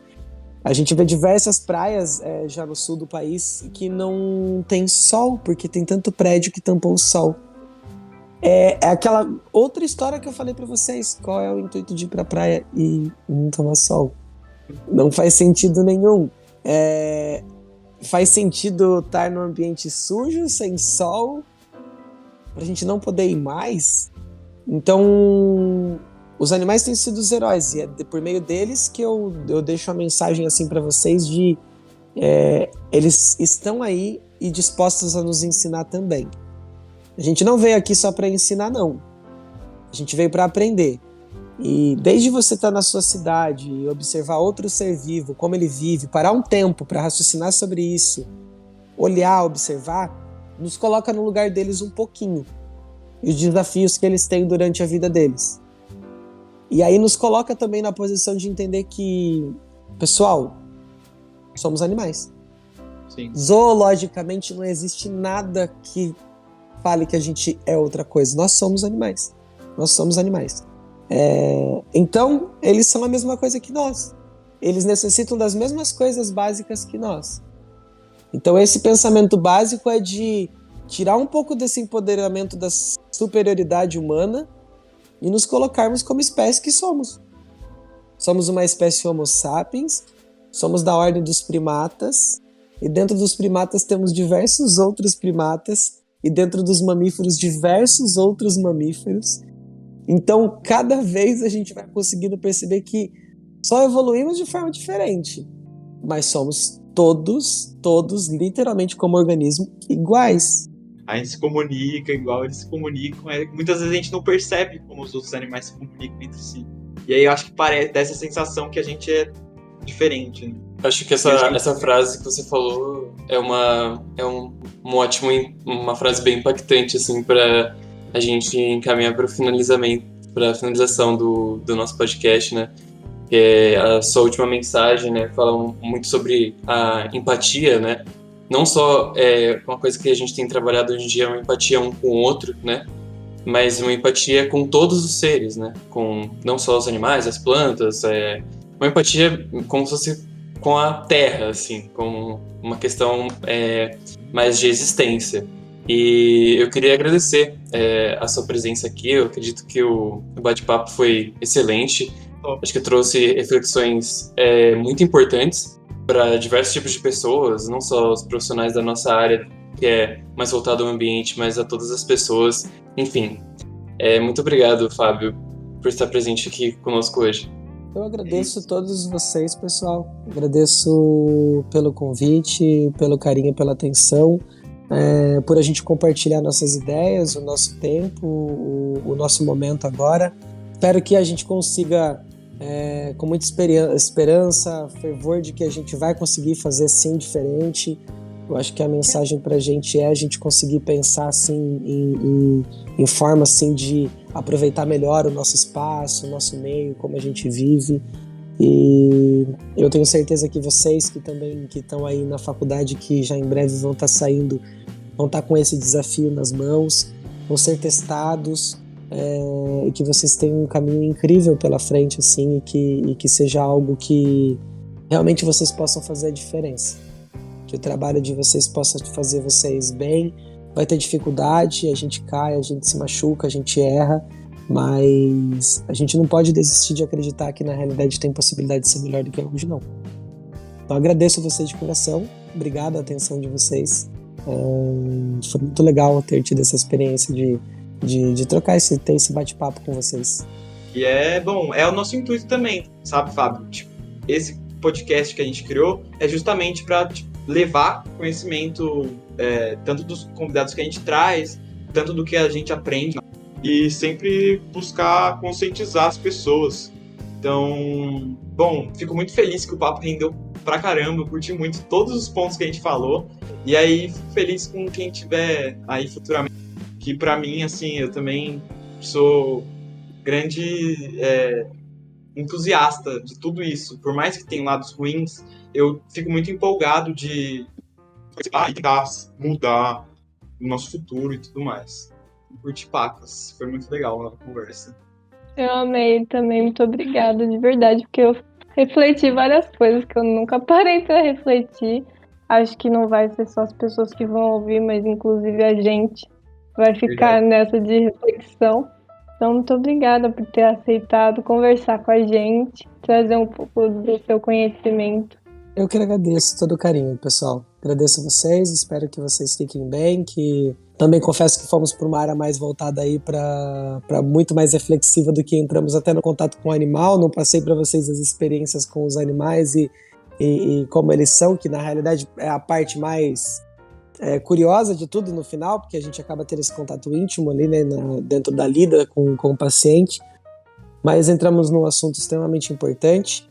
A gente vê diversas praias já no sul do país que não tem sol, porque tem tanto prédio que tampou o sol. É aquela outra história que eu falei pra vocês. Qual é o intuito de ir pra praia e não tomar sol? Não faz sentido nenhum. Faz sentido estar num ambiente sujo, sem sol, pra gente não poder ir mais? Então, os animais têm sido os heróis, e é por meio deles que eu deixo a mensagem assim pra vocês de eles estão aí e dispostos a nos ensinar também. A gente não veio aqui só para ensinar, não. A gente veio para aprender. E desde você estar na sua cidade e observar outro ser vivo, como ele vive, parar um tempo para raciocinar sobre isso, olhar, observar, nos coloca no lugar deles um pouquinho. E os desafios que eles têm durante a vida deles. E aí nos coloca também na posição de entender que, pessoal, somos animais.
Sim.
Zoologicamente não existe nada que fale que a gente é outra coisa. Nós somos animais. Nós somos animais. Então, eles são a mesma coisa que nós. Eles necessitam das mesmas coisas básicas que nós. Então, esse pensamento básico é de tirar um pouco desse empoderamento da superioridade humana e nos colocarmos como espécie que somos. Somos uma espécie Homo sapiens, somos da ordem dos primatas, e dentro dos primatas temos diversos outros primatas, e dentro dos mamíferos, diversos outros mamíferos. Então, cada vez a gente vai conseguindo perceber que só evoluímos de forma diferente, mas somos todos, literalmente como organismo, iguais.
A gente se comunica igual eles se comunicam. Muitas vezes a gente não percebe como os outros animais se comunicam entre si. E aí eu acho que parece dessa sensação que a gente é diferente, né?
Acho que essa frase que você falou é uma frase bem impactante, assim, para a gente encaminhar para a finalização do nosso podcast, né? Que é a sua última mensagem, né? Fala muito sobre a empatia, né? Não só uma coisa que a gente tem trabalhado hoje em dia, uma empatia um com o outro, né? Mas uma empatia com todos os seres, né? Com não só os animais, as plantas, uma empatia como se fosse com a Terra, assim, com uma questão mais de existência. E eu queria agradecer a sua presença aqui. Eu acredito que o bate-papo foi excelente. Acho que trouxe reflexões muito importantes para diversos tipos de pessoas, não só os profissionais da nossa área, que é mais voltado ao ambiente, mas a todas as pessoas. Enfim, muito obrigado, Fábio, por estar presente aqui conosco hoje.
Eu agradeço todos vocês, pessoal. Agradeço pelo convite, pelo carinho, pela atenção, por a gente compartilhar nossas ideias, o nosso tempo, o nosso momento agora. Espero que a gente consiga, com muita esperança, fervor de que a gente vai conseguir fazer sim diferente. Eu acho que a mensagem pra gente é a gente conseguir pensar assim em forma assim de aproveitar melhor o nosso espaço, o nosso meio, como a gente vive. E eu tenho certeza que vocês que também que estão aí na faculdade, que já em breve vão estar saindo, vão estar com esse desafio nas mãos, vão ser testados, e que vocês tenham um caminho incrível pela frente, assim, e que seja algo que realmente vocês possam fazer a diferença. Que o trabalho de vocês possa fazer vocês bem. Vai ter dificuldade, a gente cai, a gente se machuca, a gente erra, mas a gente não pode desistir de acreditar que na realidade tem possibilidade de ser melhor do que hoje, não. Então agradeço vocês de coração, obrigado a atenção de vocês. Foi muito legal ter tido essa experiência de trocar ter esse bate-papo com vocês.
E bom, é o nosso intuito também, sabe, Fábio? Tipo, esse podcast que a gente criou é justamente para levar conhecimento tanto dos convidados que a gente traz, tanto do que a gente aprende, e sempre buscar conscientizar as pessoas. Então, bom, fico muito feliz que o papo rendeu pra caramba, eu curti muito todos os pontos que a gente falou, e aí fico feliz com quem tiver aí futuramente, que pra mim, assim, eu também sou grande entusiasta de tudo isso. Por mais que tenha lados ruins, eu fico muito empolgado de tentar mudar o nosso futuro e tudo mais. Curti pacas, foi muito legal a conversa.
Eu amei também, muito obrigada, de verdade, porque eu refleti várias coisas que eu nunca parei pra refletir. Acho que não vai ser só as pessoas que vão ouvir, mas inclusive a gente vai ficar nessa de reflexão. Então, muito obrigada por ter aceitado conversar com a gente, trazer um pouco do seu conhecimento.
Eu que agradeço todo o carinho, pessoal. Agradeço vocês, espero que vocês fiquem bem, que também confesso que fomos para uma área mais voltada aí para muito mais reflexiva do que entramos até no contato com o animal. Não passei para vocês as experiências com os animais e como eles são, que na realidade é a parte mais curiosa de tudo no final, porque a gente acaba tendo esse contato íntimo ali, né, dentro da lida com o paciente. Mas entramos num assunto extremamente importante.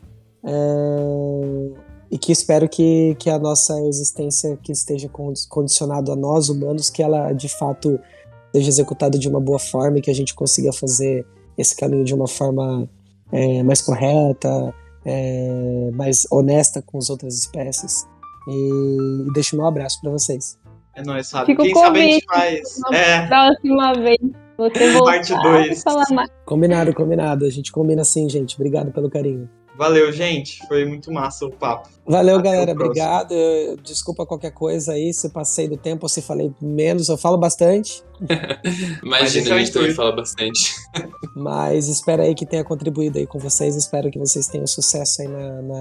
E que espero que a nossa existência que esteja condicionado a nós, humanos, que ela de fato seja executada de uma boa forma e que a gente consiga fazer esse caminho de uma forma mais correta, mais honesta com as outras espécies. E deixo meu abraço para vocês.
É nóis, sabe?
Fica
Quem
o
sabe a gente
convite
faz.
próxima vez você voltar
Parte 2.
falar mais.
Combinado. A gente combina assim, gente. Obrigado pelo carinho.
Valeu, gente. Foi muito massa o papo.
Valeu,
Até
galera.
o próximo.
Obrigado. Desculpa qualquer coisa aí, se passei do tempo ou se falei menos. Eu falo bastante.
Imagina, a gente também fala bastante.
Mas espero aí que tenha contribuído aí com vocês. Espero que vocês tenham sucesso aí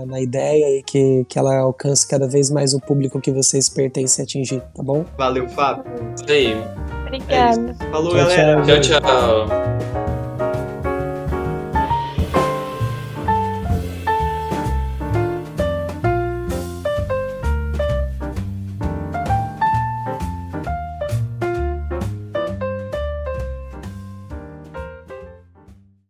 na ideia e que ela alcance cada vez mais o público que vocês pertencem a atingir, tá bom?
Valeu, Fábio.
Isso aí.
Obrigada.
Falou,
Tchau,
galera.
tchau.
Tchau, tchau.